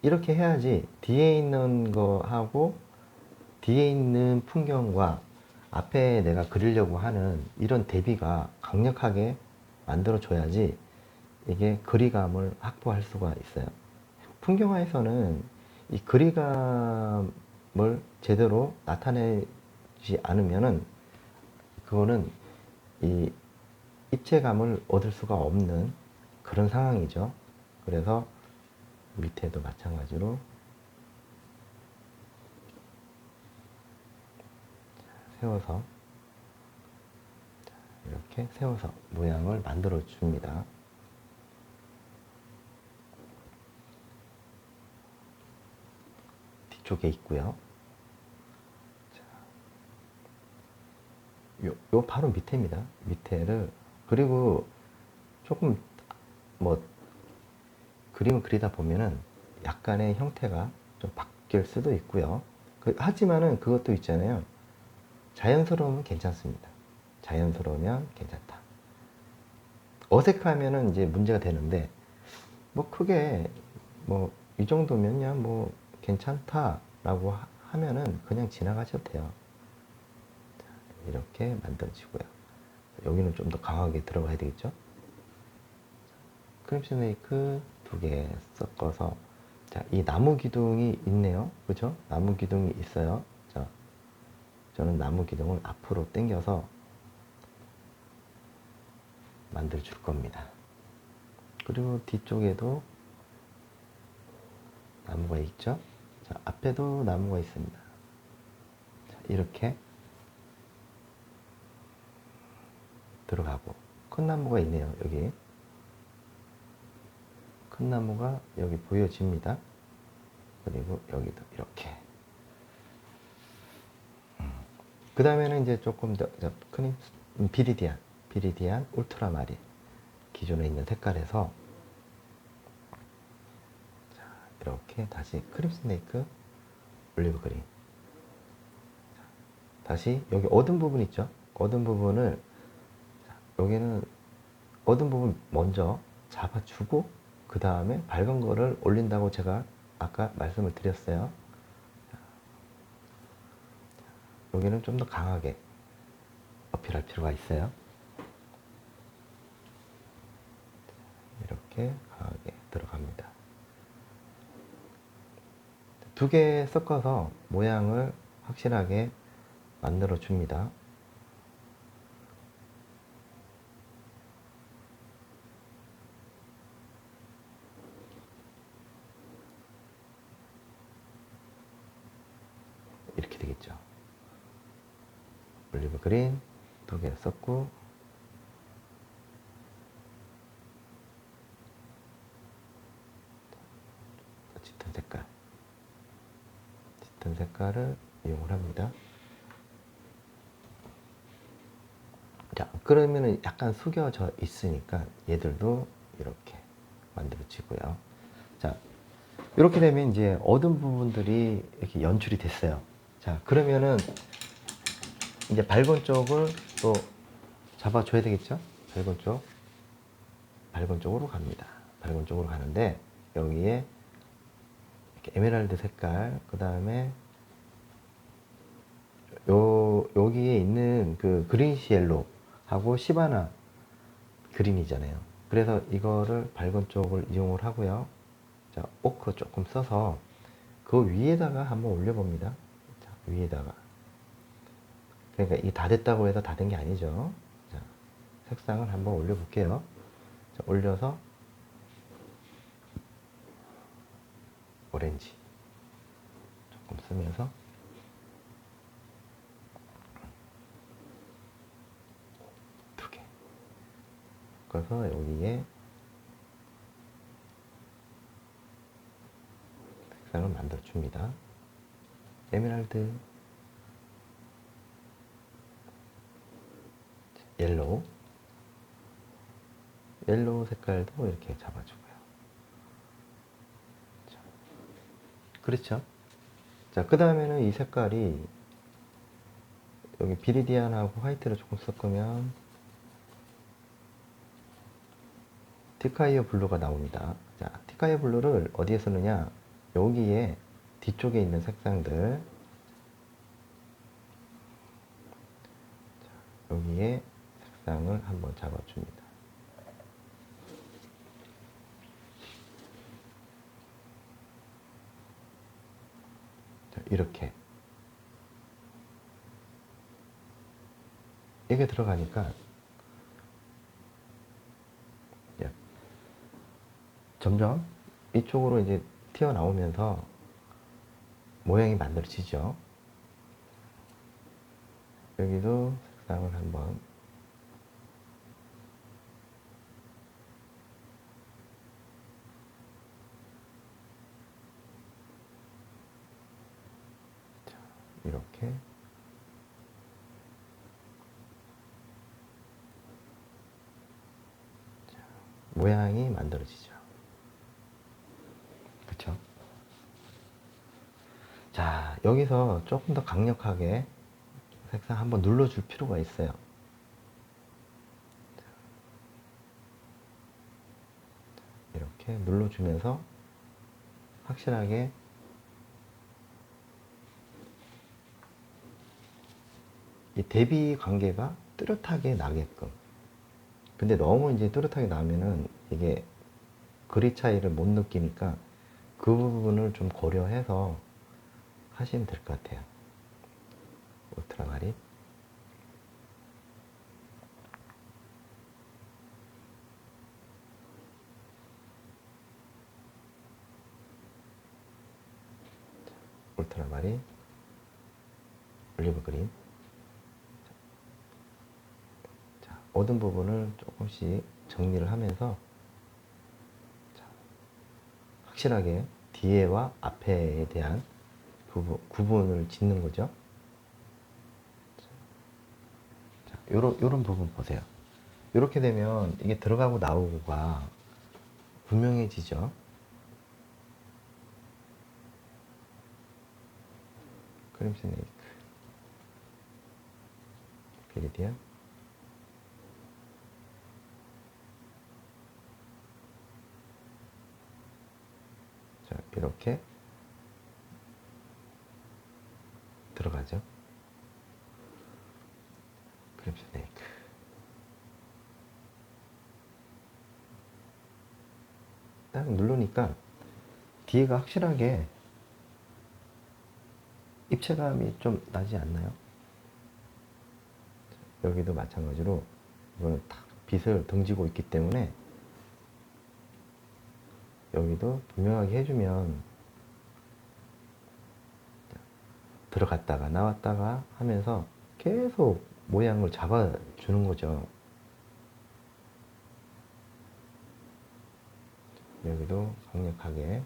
이렇게 해야지 뒤에 있는 거하고 뒤에 있는 풍경과 앞에 내가 그리려고 하는 이런 대비가 강력하게 만들어 줘야지 이게 그리감을 확보할 수가 있어요. 풍경화에서는 이 그리감을 제대로 나타내지 않으면은 그거는 이 입체감을 얻을 수가 없는 그런 상황이죠. 그래서 밑에도 마찬가지로 세워서 이렇게 세워서 모양을 만들어 줍니다. 뒤쪽에 있고요. 요 바로 밑에입니다. 밑에를 그리고 조금 뭐 그림을 그리다 보면은 약간의 형태가 좀 바뀔 수도 있고요. 하지만은 그것도 있잖아요. 자연스러우면 괜찮습니다. 자연스러우면 괜찮다. 어색하면은 이제 문제가 되는데 뭐 크게 뭐 이 정도면야 뭐 괜찮다라고 하면은 그냥 지나가셔도 돼요. 자, 이렇게 만들어지고요. 여기는 좀 더 강하게 들어가야 되겠죠. 크림슨 레이크 2개 섞어서 자, 이 나무 기둥이 있네요. 그죠? 나무 기둥이 있어요. 자, 저는 나무 기둥을 앞으로 당겨서 만들어 줄 겁니다. 그리고 뒤쪽에도 나무가 있죠? 자, 앞에도 나무가 있습니다. 자, 이렇게 들어가고 큰 나무가 있네요. 여기 큰 나무가 여기 보여집니다. 그리고 여기도 이렇게 그 다음에는 이제 조금 더 큰 비리디안 울트라마린 기존에 있는 색깔에서 자, 이렇게 다시 크림스네이크 올리브 그린 다시 여기 어두운 부분 있죠? 어두운 부분을 여기는 어두운 부분 먼저 잡아주고 그 다음에 밝은 거를 올린다고 제가 아까 말씀을 드렸어요. 여기는 좀 더 강하게 어필할 필요가 있어요. 이렇게 강하게 들어갑니다. 2개 섞어서 모양을 확실하게 만들어 줍니다. 이렇게 되겠죠. 올리브 그린 2개 썼고 짙은 색깔을 이용을 합니다. 자, 그러면은 약간 숙여져 있으니까 얘들도 이렇게 만들어지고요. 자, 이렇게 되면 이제 어두운 부분들이 이렇게 연출이 됐어요. 자, 그러면은 이제 밝은 쪽을 또 잡아줘야 되겠죠? 밝은 쪽으로 갑니다. 밝은 쪽으로 가는데, 여기에 이렇게 에메랄드 색깔, 그 다음에 여기에 있는 그 그린시 옐로 하고 시바나 그린이잖아요. 그래서 이거를 밝은 쪽을 이용을 하고요. 자, 오크 조금 써서 그 위에다가 한번 올려봅니다. 자, 위에다가. 그러니까 이게 다 됐다고 해서 다 된 게 아니죠. 자, 색상을 한번 올려볼게요. 자, 올려서 오렌지 조금 쓰면서 두 개. 그래서 여기에 색상을 만들어 줍니다. 에메랄드, 옐로우, 옐로우 색깔도 이렇게 잡아주고요. 자, 그렇죠? 자, 그 다음에는 이 색깔이 여기 비리디안하고 화이트를 조금 섞으면 티카이어 블루가 나옵니다. 자, 티카이어 블루를 어디에 쓰느냐? 여기에 뒤쪽에 있는 색상들, 자, 여기에 색상을 한번 잡아줍니다. 자, 이렇게 이게 들어가니까 점점 이쪽으로 이제 튀어나오면서 모양이 만들어지죠. 여기도 색상을 한번 자, 이렇게 자, 모양이 만들어지죠. 그렇죠? 자, 여기서 조금 더 강력하게 색상 한번 눌러줄 필요가 있어요. 이렇게 눌러주면서 확실하게 이 대비 관계가 뚜렷하게 나게끔. 근데 너무 이제 뚜렷하게 나면은 이게 거리 차이를 못 느끼니까 그 부분을 좀 고려해서 하시면 될 것 같아요. 울트라마린. 울트라마린, 올리브 그린. 자, 어두운 부분을 조금씩 정리를 하면서 자, 확실하게 뒤에와 앞에에 대한 구분을 짓는 거죠. 자, 요런 부분 보세요. 이렇게 되면 이게 들어가고 나오고가 분명해지죠. 크림슨 레이크, 비리디안. 자, 이렇게 들어가죠. 크림슨 레이크. 딱 누르니까 뒤에가 확실하게 입체감이 좀 나지 않나요? 여기도 마찬가지로 이거는 딱 빛을 등지고 있기 때문에 여기도 분명하게 해주면 들어갔다가 나왔다가 하면서 계속 모양을 잡아주는 거죠. 여기도 강력하게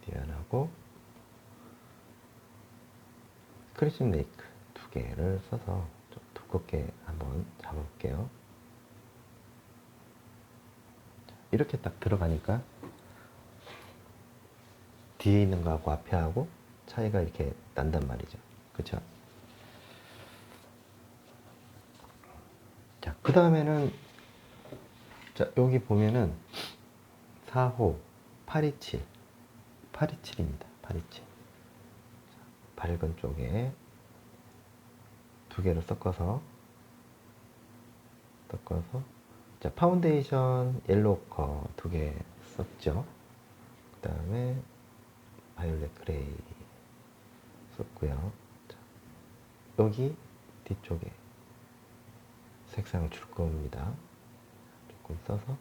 비리디안하고 크림슨 레이크 두 개를 써서 좀 두껍게 한번 잡아볼게요. 이렇게 딱 들어가니까 뒤에 있는 거하고 앞에 하고 차이가 이렇게 난단 말이죠. 그쵸? 자, 그 다음에는, 자, 여기 보면은 4호, 827, 827입니다. 827. 밝은 쪽에 두 개를 섞어서, 자, 파운데이션 옐로우 컬 두 개 썼죠. 그 다음에 바이올렛 그레이 썼고요. 자, 여기 뒤쪽에 색상을 줄 겁니다. 조금 써서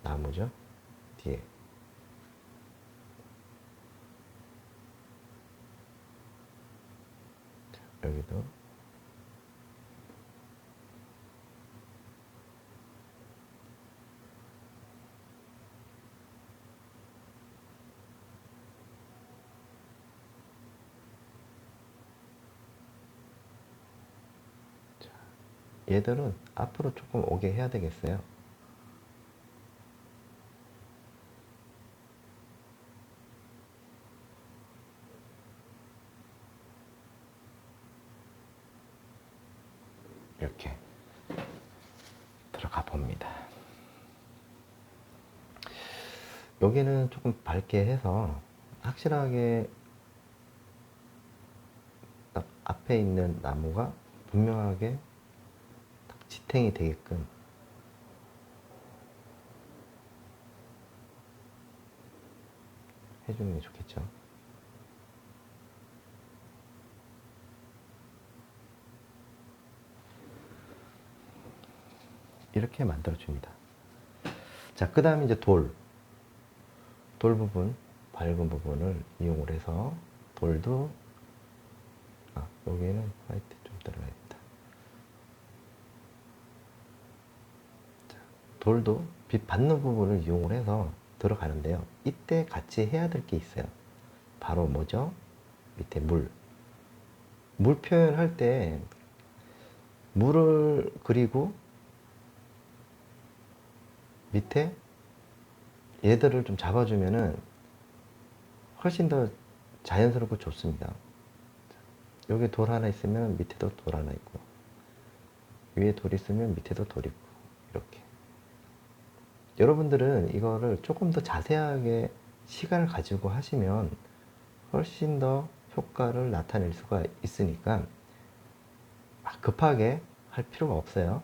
나무죠. 뒤에 자, 여기도 얘들은 앞으로 조금 오게 해야 되겠어요. 이렇게 들어가 봅니다. 여기는 조금 밝게 해서 확실하게 딱 앞에 있는 나무가 분명하게 딱 지탱이 되게끔 해주는 게 좋겠죠. 이렇게 만들어 줍니다. 자, 그 다음에 이제 돌 부분, 밝은 부분을 이용을 해서 돌도, 여기에는 화이트 좀 들어가 있다. 자, 돌도 빛 받는 부분을 이용을 해서 들어가는데요. 이때 같이 해야 될 게 있어요. 바로 뭐죠? 밑에 물 표현할 때 물을 그리고 밑에 얘들을 좀 잡아주면은 훨씬 더 자연스럽고 좋습니다. 여기 돌 하나 있으면 밑에도 돌 하나 있고, 위에 돌 있으면 밑에도 돌 있고, 이렇게. 여러분들은 이거를 조금 더 자세하게 시간을 가지고 하시면 훨씬 더 효과를 나타낼 수가 있으니까 막 급하게 할 필요가 없어요.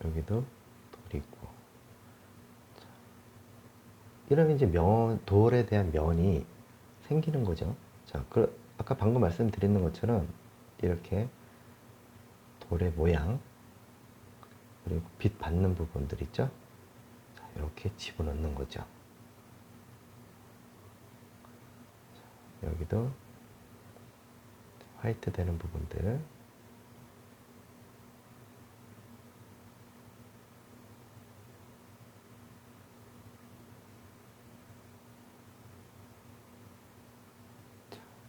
여기도 돌이 있고. 이러면 이제 돌에 대한 면이 생기는 거죠. 자, 아까 방금 말씀드리는 것처럼 이렇게 돌의 모양, 그리고 빛 받는 부분들 있죠. 자, 이렇게 집어넣는 거죠. 자, 여기도 화이트 되는 부분들.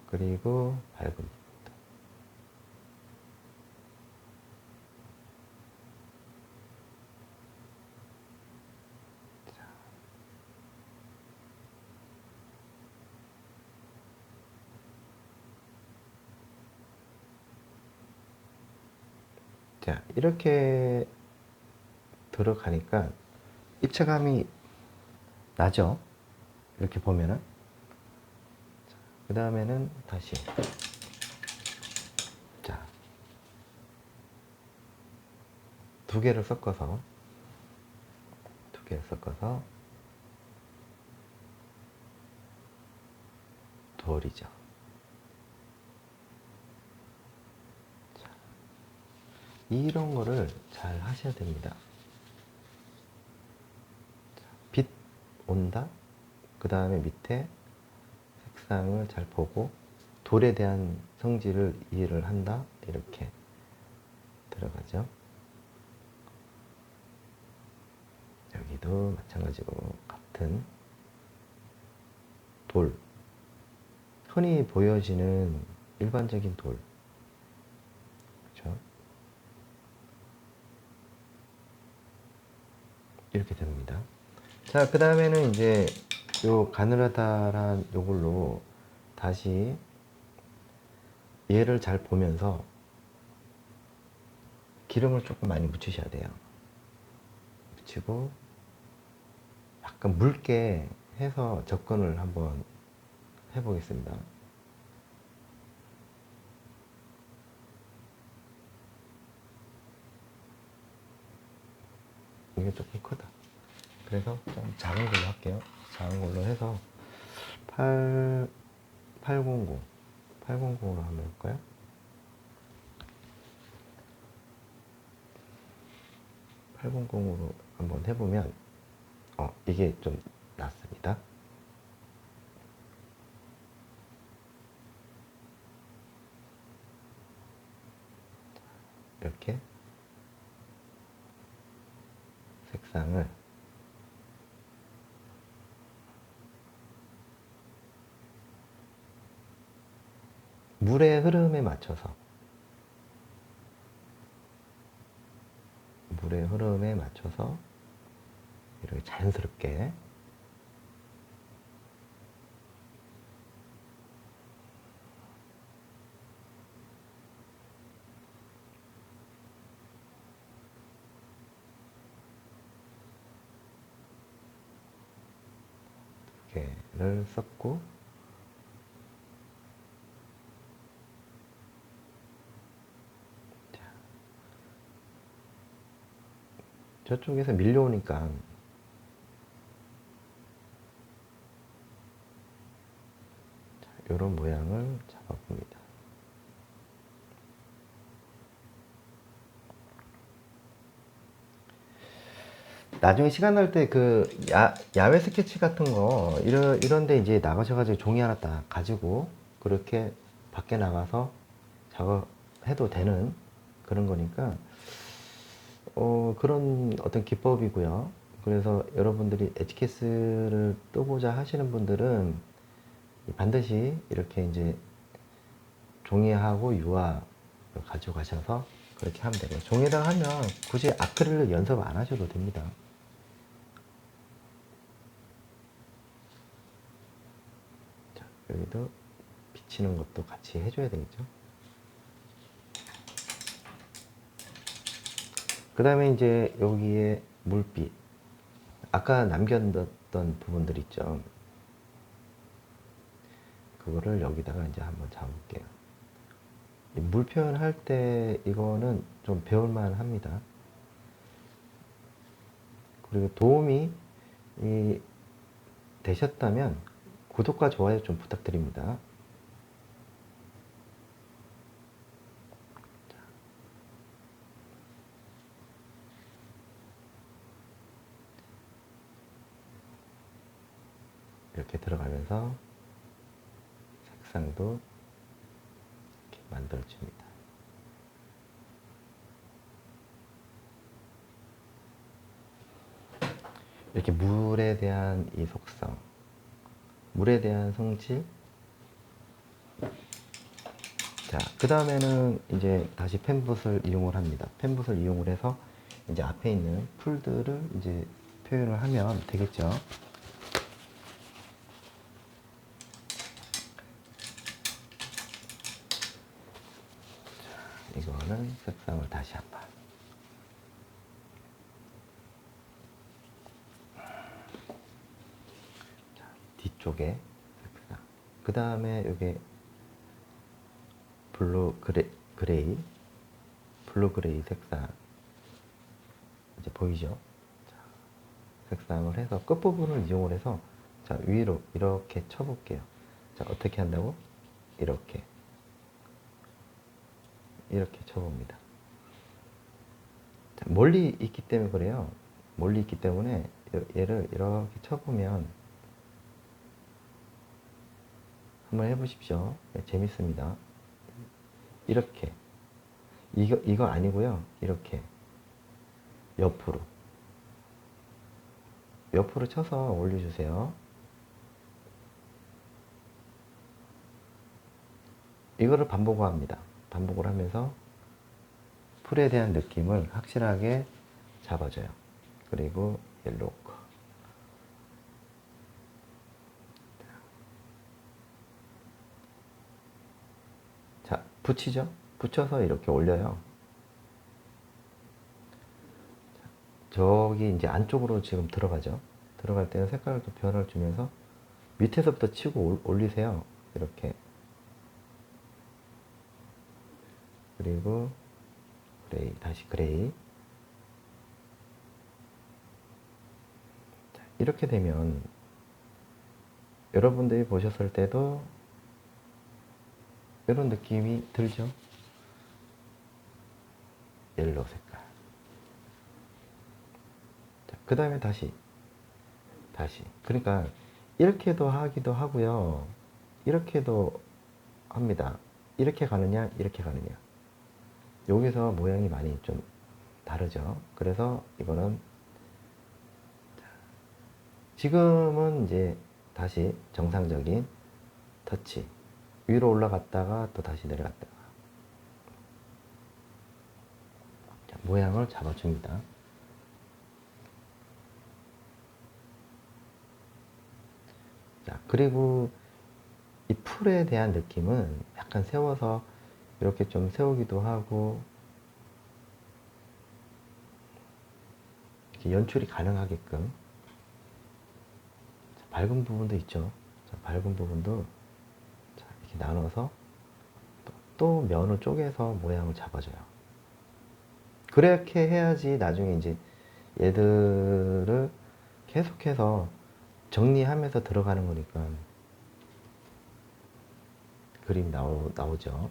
그리고 밝은 부분들. 자, 이렇게 들어가니까 입체감이 나죠? 이렇게 보면은. 그 다음에는 다시. 자, 두 개를 섞어서 돌이죠. 자, 이런 거를 잘 하셔야 됩니다. 자, 빛 온다. 그 다음에 밑에 색상을 잘 보고 돌에 대한 성질을 이해를 한다. 이렇게 들어가죠. 여기도 마찬가지로 같은 같은 돌, 흔히 보여지는 일반적인 돌, 그렇죠? 이렇게 됩니다. 자, 그 다음에는 이제 요 가느다란 요걸로 다시 얘를 잘 보면서 기름을 조금 많이 묻히셔야 돼요. 묻히고 약간 묽게 해서 접근을 한번 해보겠습니다. 이게 조금 크다. 그래서 좀 작은 걸로 할게요. 작은 걸로 해서 800으로 한번 해볼까요? 800으로 한번 해보면 이게 좀 낫습니다. 이렇게 색상을 물의 흐름에 맞춰서 이렇게 자연스럽게 이렇게를 썼고, 자, 저쪽에서 밀려오니까 이런 모양을 잡아봅니다. 나중에 시간 날 때 그 야외 스케치 같은 거 이런데 이제 나가셔가지고 종이 하나 딱 가지고 그렇게 밖에 나가서 작업해도 되는 그런 거니까 그런 어떤 기법이고요. 그래서 여러분들이 에티켓을 뜨고자 하시는 분들은 반드시 이렇게 이제 종이하고 유화 가져가셔서 그렇게 하면 되고요. 종이에다가 하면 굳이 아크릴을 연습 안 하셔도 됩니다. 자, 여기도 비치는 것도 같이 해줘야 되겠죠. 그 다음에 이제 여기에 물빛, 아까 남겨뒀던 부분들 있죠. 그거를 여기다가 이제 한번 잡을게요. 물 표현할 때 이거는 좀 배울만 합니다. 그리고 도움이 되셨다면 구독과 좋아요 좀 부탁드립니다. 이렇게 들어가면서 색상도 이렇게 만들어줍니다. 이렇게 물에 대한 이 속성, 물에 대한 성질. 자, 그 다음에는 이제 다시 펜붓을 이용을 합니다. 펜붓을 이용을 해서 이제 앞에 있는 풀들을 이제 표현을 하면 되겠죠. 자, 이거는 색상을 다시 한번. 자, 뒤쪽에 색상. 그 다음에 이게 블루 그레이 색상 이제 보이죠? 자, 색상을 해서 끝부분을 이용을 해서 자, 위로 이렇게 쳐볼게요. 자, 어떻게 한다고? 이렇게 쳐봅니다. 자, 멀리 있기 때문에 그래요. 멀리 있기 때문에 얘를 이렇게 쳐보면 한번 해보십시오. 네, 재밌습니다. 이렇게 이거 아니고요. 이렇게 옆으로 옆으로 쳐서 올려주세요. 이거를 반복을 합니다. 반복을 하면서 풀에 대한 느낌을 확실하게 잡아줘요. 그리고 옐로우 거. 자, 붙이죠? 붙여서 이렇게 올려요. 저기 이제 안쪽으로 지금 들어가죠. 들어갈 때는 색깔을 또 변화를 주면서 밑에서부터 치고 올리세요. 이렇게. 그리고 그레이, 다시 그레이. 자, 이렇게 되면 여러분들이 보셨을 때도 이런 느낌이 들죠? 옐로우 색깔. 그 다음에 다시. 그러니까 이렇게도 하기도 하고요. 이렇게도 합니다. 이렇게 가느냐, 이렇게 가느냐. 여기서 모양이 많이 좀 다르죠. 그래서 이거는 지금은 이제 다시 정상적인 터치. 위로 올라갔다가 또 다시 내려갔다가. 자, 모양을 잡아줍니다. 자, 그리고 이 풀에 대한 느낌은 약간 세워서 이렇게 좀 세우기도 하고 이렇게 연출이 가능하게끔. 자, 밝은 부분도 있죠. 자, 밝은 부분도 자, 이렇게 나눠서 또 면을 쪼개서 모양을 잡아줘요. 그렇게 해야지 나중에 이제 얘들을 계속해서 정리하면서 들어가는 거니까 그림 나오죠.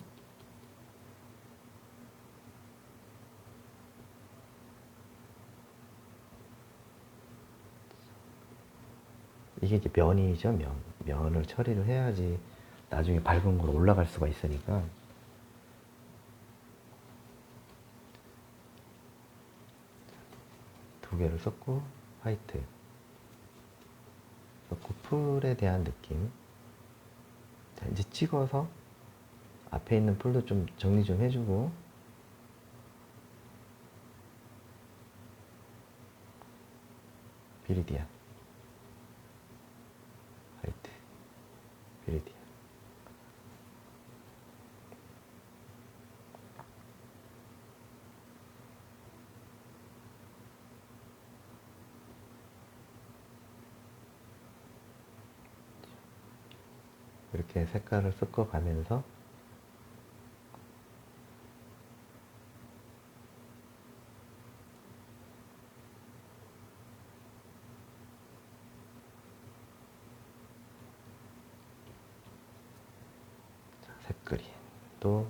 이게 이제 면이죠, 면. 면을 처리를 해야지 나중에 밝은 걸로 올라갈 수가 있으니까. 두 개를 썼고, 화이트. 썼고, 풀에 대한 느낌. 자, 이제 찍어서 앞에 있는 풀도 좀 정리 좀 해주고, 비리디안. 화이트. 비리디안. 이렇게 색깔을 섞어 가면서 색그린 또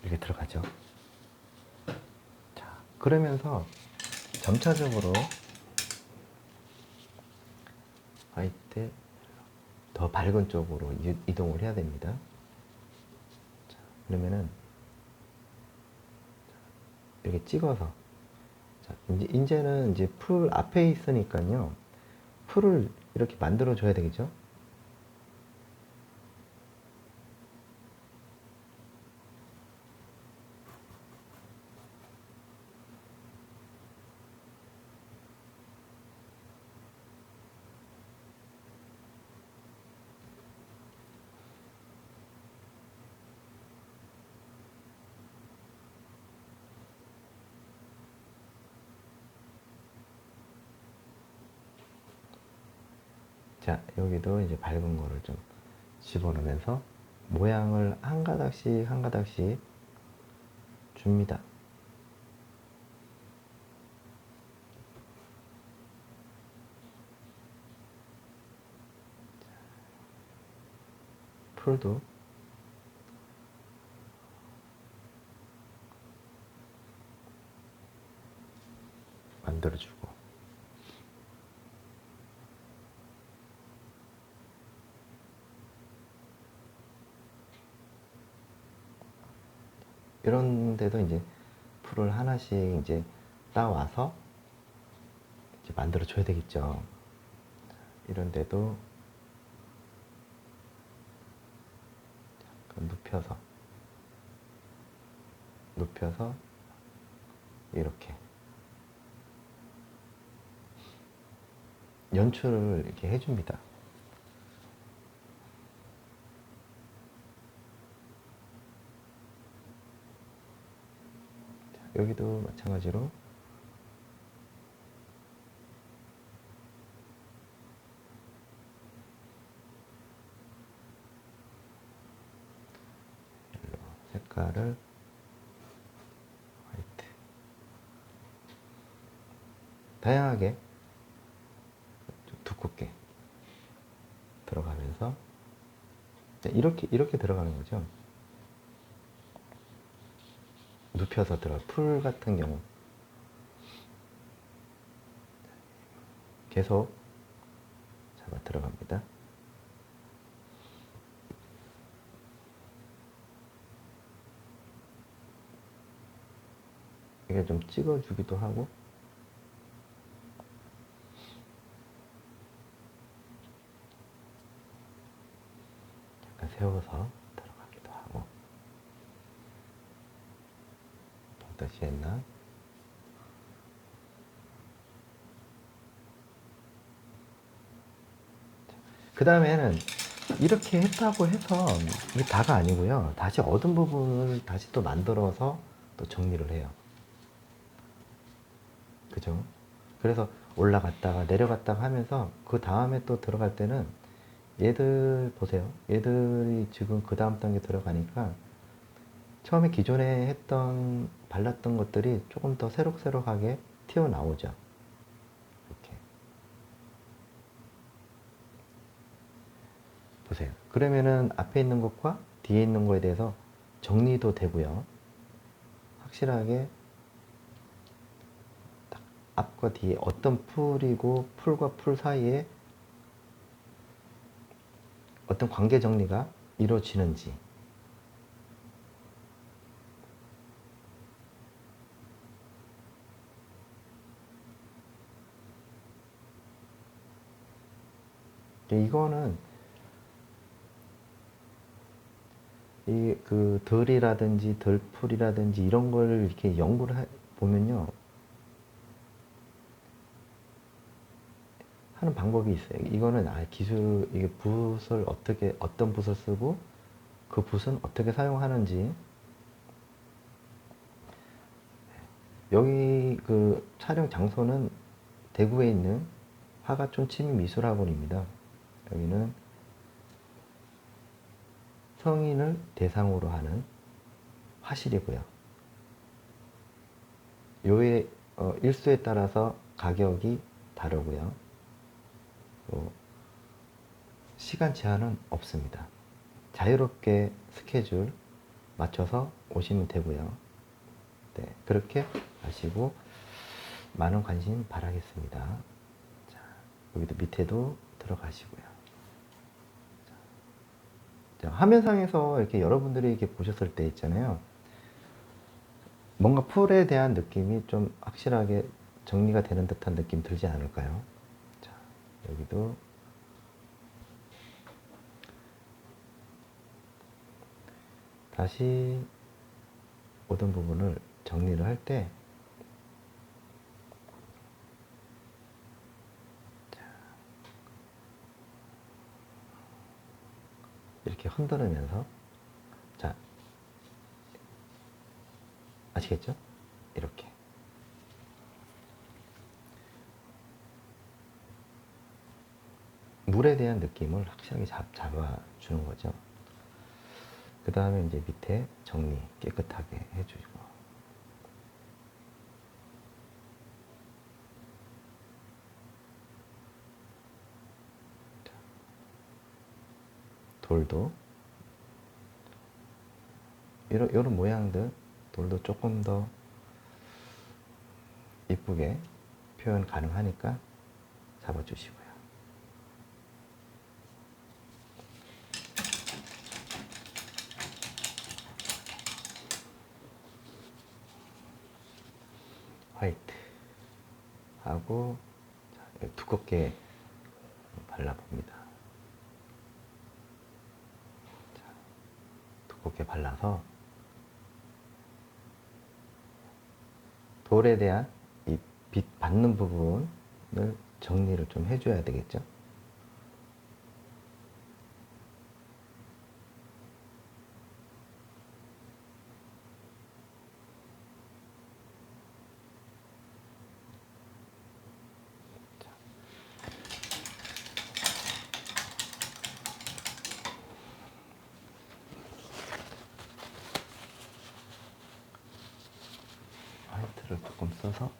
이렇게 들어가죠. 자, 그러면서 점차적으로 화이트 더 밝은 쪽으로 이동을 해야 됩니다. 자, 그러면은 이렇게 찍어서 자, 이제는 이제 풀 앞에 있으니까요. 풀을 이렇게 만들어 줘야 되겠죠. 자, 여기도 이제 밝은 거를 좀 집어넣으면서 모양을 한 가닥씩 한 가닥씩 줍니다. 풀도 만들어주고 이런 데도 이제 풀을 하나씩 이제 따와서 이제 만들어 줘야 되겠죠. 이런 데도 눕혀서 이렇게 연출을 이렇게 해줍니다. 여기도 마찬가지로 색깔을 화이트 다양하게 좀 두껍게 들어가면서 이렇게 들어가는 거죠. 눕혀서 풀 같은 경우 계속 잡아 들어갑니다. 이게 좀 찍어주기도 하고 약간 세워서 들어가기도 하고 어떠시 했나? 그 다음에는 이렇게 했다고 해서 이게 다가 아니고요. 다시 얻은 부분을 다시 또 만들어서 또 정리를 해요. 그죠? 그래서 올라갔다가 내려갔다가 하면서 그 다음에 또 들어갈 때는 얘들 보세요. 얘들이 지금 그 다음 단계 들어가니까 처음에 기존에 발랐던 것들이 조금 더 새록새록하게 튀어나오죠. 이렇게. 보세요. 그러면은 앞에 있는 것과 뒤에 있는 거에 대해서 정리도 되고요. 확실하게 앞과 뒤에 어떤 풀이고 풀과 풀 사이에 어떤 관계 정리가 이루어지는지 이거는 이 그 들이라든지 들풀이라든지 이런 걸 이렇게 연구를 보면요 하는 방법이 있어요. 이거는 이게 붓을 어떤 붓을 쓰고 그 붓은 어떻게 사용하는지 여기 그 촬영 장소는 대구에 있는 화가촌 치미미술학원입니다. 여기는 성인을 대상으로 하는 화실이고요. 요의 일수에 따라서 가격이 다르고요. 또 시간 제한은 없습니다. 자유롭게 스케줄 맞춰서 오시면 되고요. 네, 그렇게 하시고 많은 관심 바라겠습니다. 자, 여기도 밑에도 들어가시고요. 자, 화면상에서 이렇게 여러분들이 이렇게 보셨을 때 있잖아요. 뭔가 풀에 대한 느낌이 좀 확실하게 정리가 되는 듯한 느낌 들지 않을까요? 자, 여기도 다시 오던 부분을 정리를 할 때 이렇게 흔들으면서 자 아시겠죠? 이렇게 물에 대한 느낌을 확실하게 잡아주는 거죠. 그 다음에 이제 밑에 정리 깨끗하게 해주고 돌도 이런 모양들 돌도 조금 더 이쁘게 표현 가능하니까 잡아주시고요. 하고 자, 두껍게 발라봅니다. 자, 두껍게 발라서 돌에 대한 이 빛 받는 부분을 정리를 좀 해줘야 되겠죠. 화이트를 조금 써서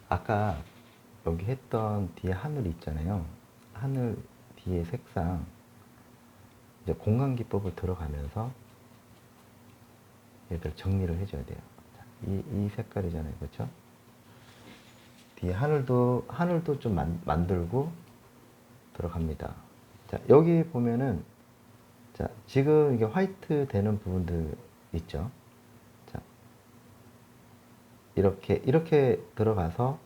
아까 여기 했던 뒤에 하늘 있잖아요. 하늘 뒤에 색상 이제 공간 기법을 들어가면서 얘들 정리를 해줘야 돼요. 이 색깔이잖아요, 그렇죠? 뒤에 하늘도 좀 만들고 들어갑니다. 자, 여기 보면은 자, 지금 이게 화이트 되는 부분들 있죠. 자, 이렇게 들어가서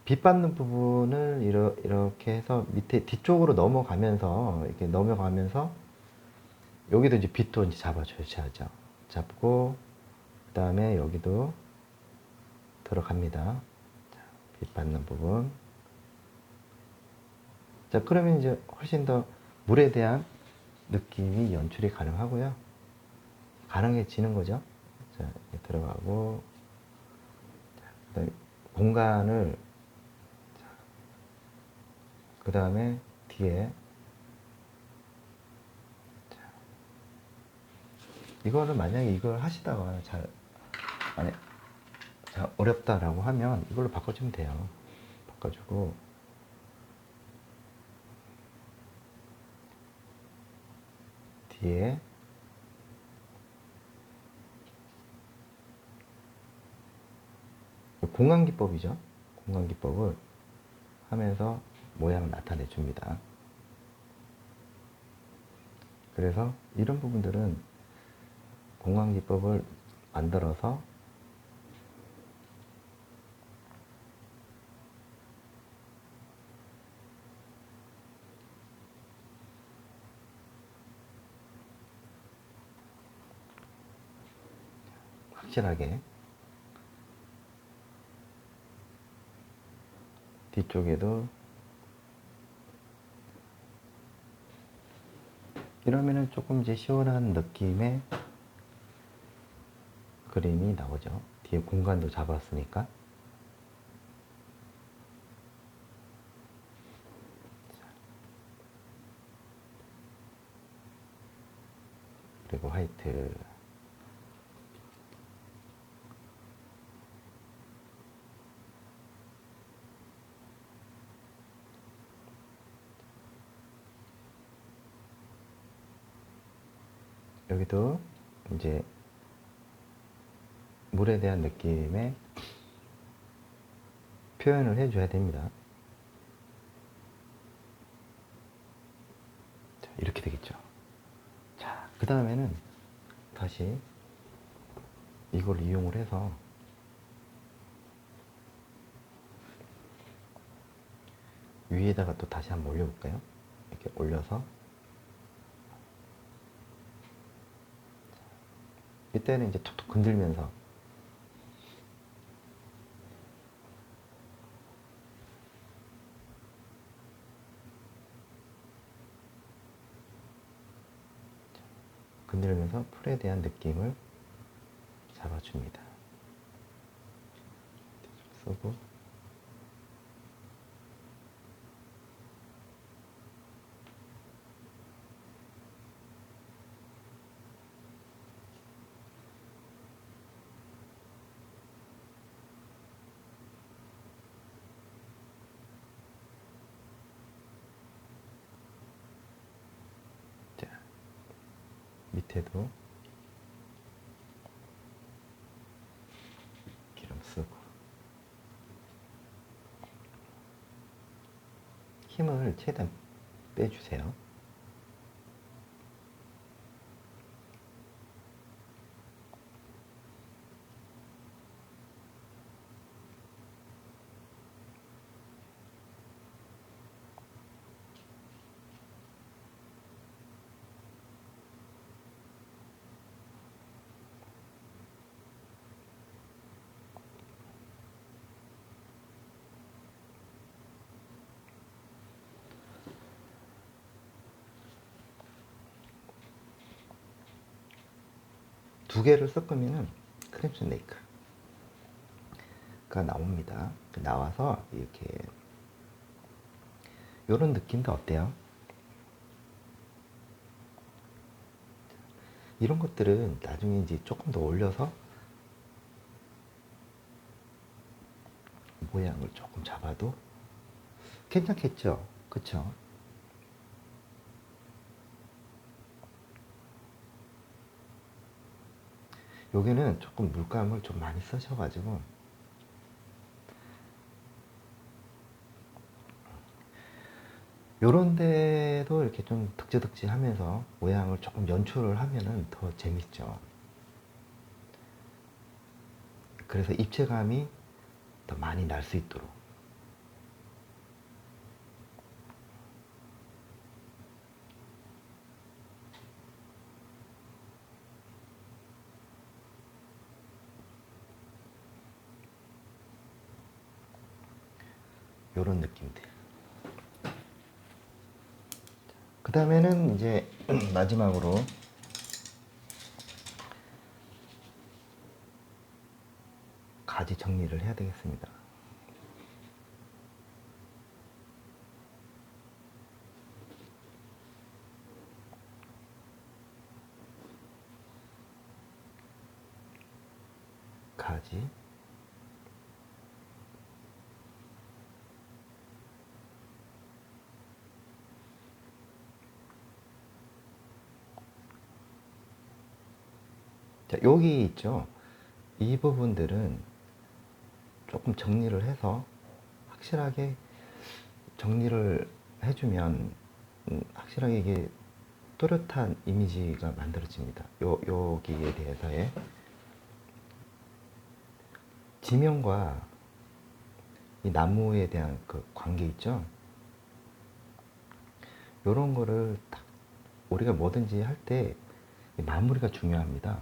빛 받는 부분을 이렇게 해서 밑에 뒤쪽으로 넘어가면서 이렇게 넘어가면서 여기도 이제 빛도 이제 잡아줘야죠. 잡고 그 다음에 여기도 들어갑니다. 자, 빛 받는 부분. 자, 그러면 이제 훨씬 더 물에 대한 느낌이 연출이 가능하고요. 가능해지는 거죠. 자, 이렇게 들어가고 그다음에 공간을 그 다음에 뒤에 자, 이거를 만약에 이걸 하시다가 아니 자, 어렵다라고 하면 이걸로 바꿔주면 돼요. 바꿔주고 뒤에 공간 기법이죠. 공간 기법을 하면서 모양을 나타내 줍니다. 그래서 이런 부분들은 공간 기법을 만들어서 확실하게 뒤쪽에도 이러면은 조금 이제 시원한 느낌의 그림이 나오죠. 뒤에 공간도 잡았으니까. 그리고 화이트. 여기도 이제 물에 대한 느낌의 표현을 해줘야 됩니다. 자, 이렇게 되겠죠. 자, 그 다음에는 다시 이걸 이용을 해서 위에다가 또 다시 한번 올려볼까요? 이렇게 올려서 이때는 이제 툭툭 건들면서 건드리면서 풀에 대한 느낌을 잡아줍니다. 쓰고 자, 밑에도 기름 쓰고 힘을 최대한 빼주세요. 두 개를 섞으면은 크림슨 레이크가 나옵니다. 나와서 이렇게 이런 느낌도 어때요? 이런 것들은 나중에 이제 조금 더 올려서 모양을 조금 잡아도 괜찮겠죠? 그쵸? 여기는 조금 물감을 좀 많이 쓰셔가지고 요런 데도 이렇게 좀 득지득지 하면서 모양을 조금 연출을 하면은 더 재밌죠. 그래서 입체감이 더 많이 날 수 있도록. 요런 느낌들. 그 다음에는 이제 마지막으로 가지 정리를 해야 되겠습니다. 가지. 자, 여기 있죠. 이 부분들은 조금 정리를 해서 확실하게 정리를 해주면 확실하게 이게 또렷한 이미지가 만들어집니다. 여기에 대해서의 지면과 이 나무에 대한 그 관계 있죠. 이런 거를 딱 우리가 뭐든지 할 때 마무리가 중요합니다.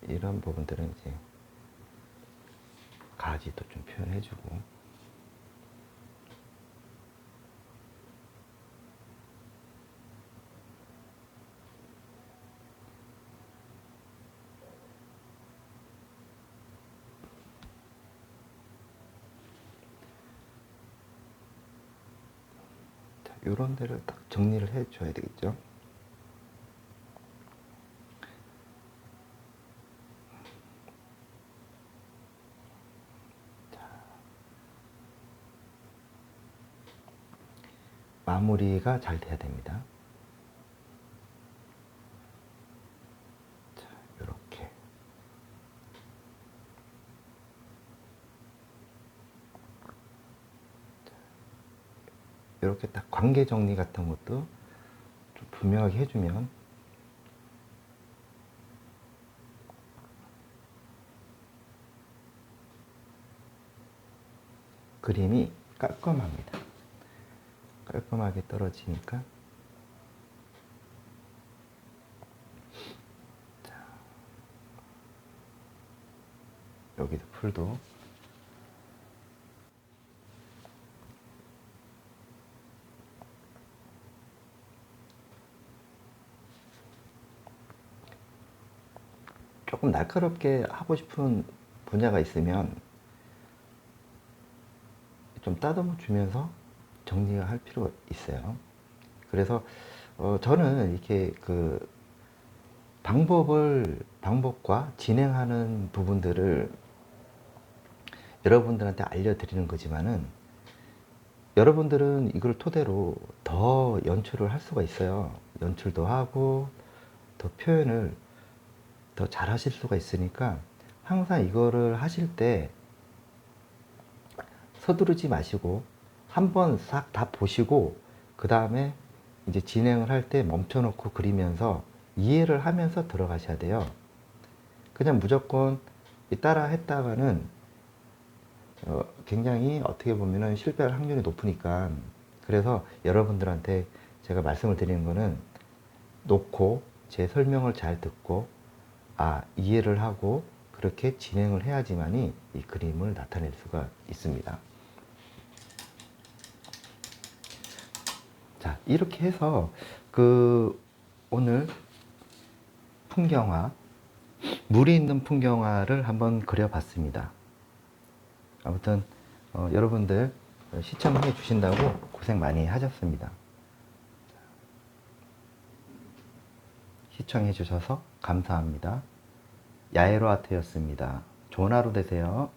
이런 부분들은 이제 가지도 좀 표현해주고, 자, 이런 데를 딱 정리를 해줘야 되겠죠. 마무리가 잘 돼야 됩니다. 자, 이렇게. 이렇게 딱 관계 정리 같은 것도 좀 분명하게 해주면 그림이 깔끔합니다. 깔끔하게 떨어지니까. 자, 여기도 풀도 조금 날카롭게 하고 싶은 분야가 있으면 좀 따듬어 주면서 정리를 할 필요가 있어요. 그래서 저는 이렇게 그 방법과 진행하는 부분들을 여러분들한테 알려드리는 거지만은 여러분들은 이걸 토대로 더 연출을 할 수가 있어요. 연출도 하고 더 표현을 더 잘 하실 수가 있으니까 항상 이거를 하실 때 서두르지 마시고 한번 싹 다 보시고 그 다음에 이제 진행을 할 때 멈춰놓고 그리면서 이해를 하면서 들어가셔야 돼요. 그냥 무조건 따라 했다가는 굉장히 어떻게 보면은 실패할 확률이 높으니까. 그래서 여러분들한테 제가 말씀을 드리는 거는 놓고 제 설명을 잘 듣고 이해를 하고 그렇게 진행을 해야지만이 이 그림을 나타낼 수가 있습니다. 자, 이렇게 해서 오늘 풍경화, 물이 있는 풍경화를 한번 그려봤습니다. 아무튼 여러분들 시청해 주신다고 고생 많이 하셨습니다. 시청해 주셔서 감사합니다. 야에로 아트였습니다. 좋은 하루 되세요.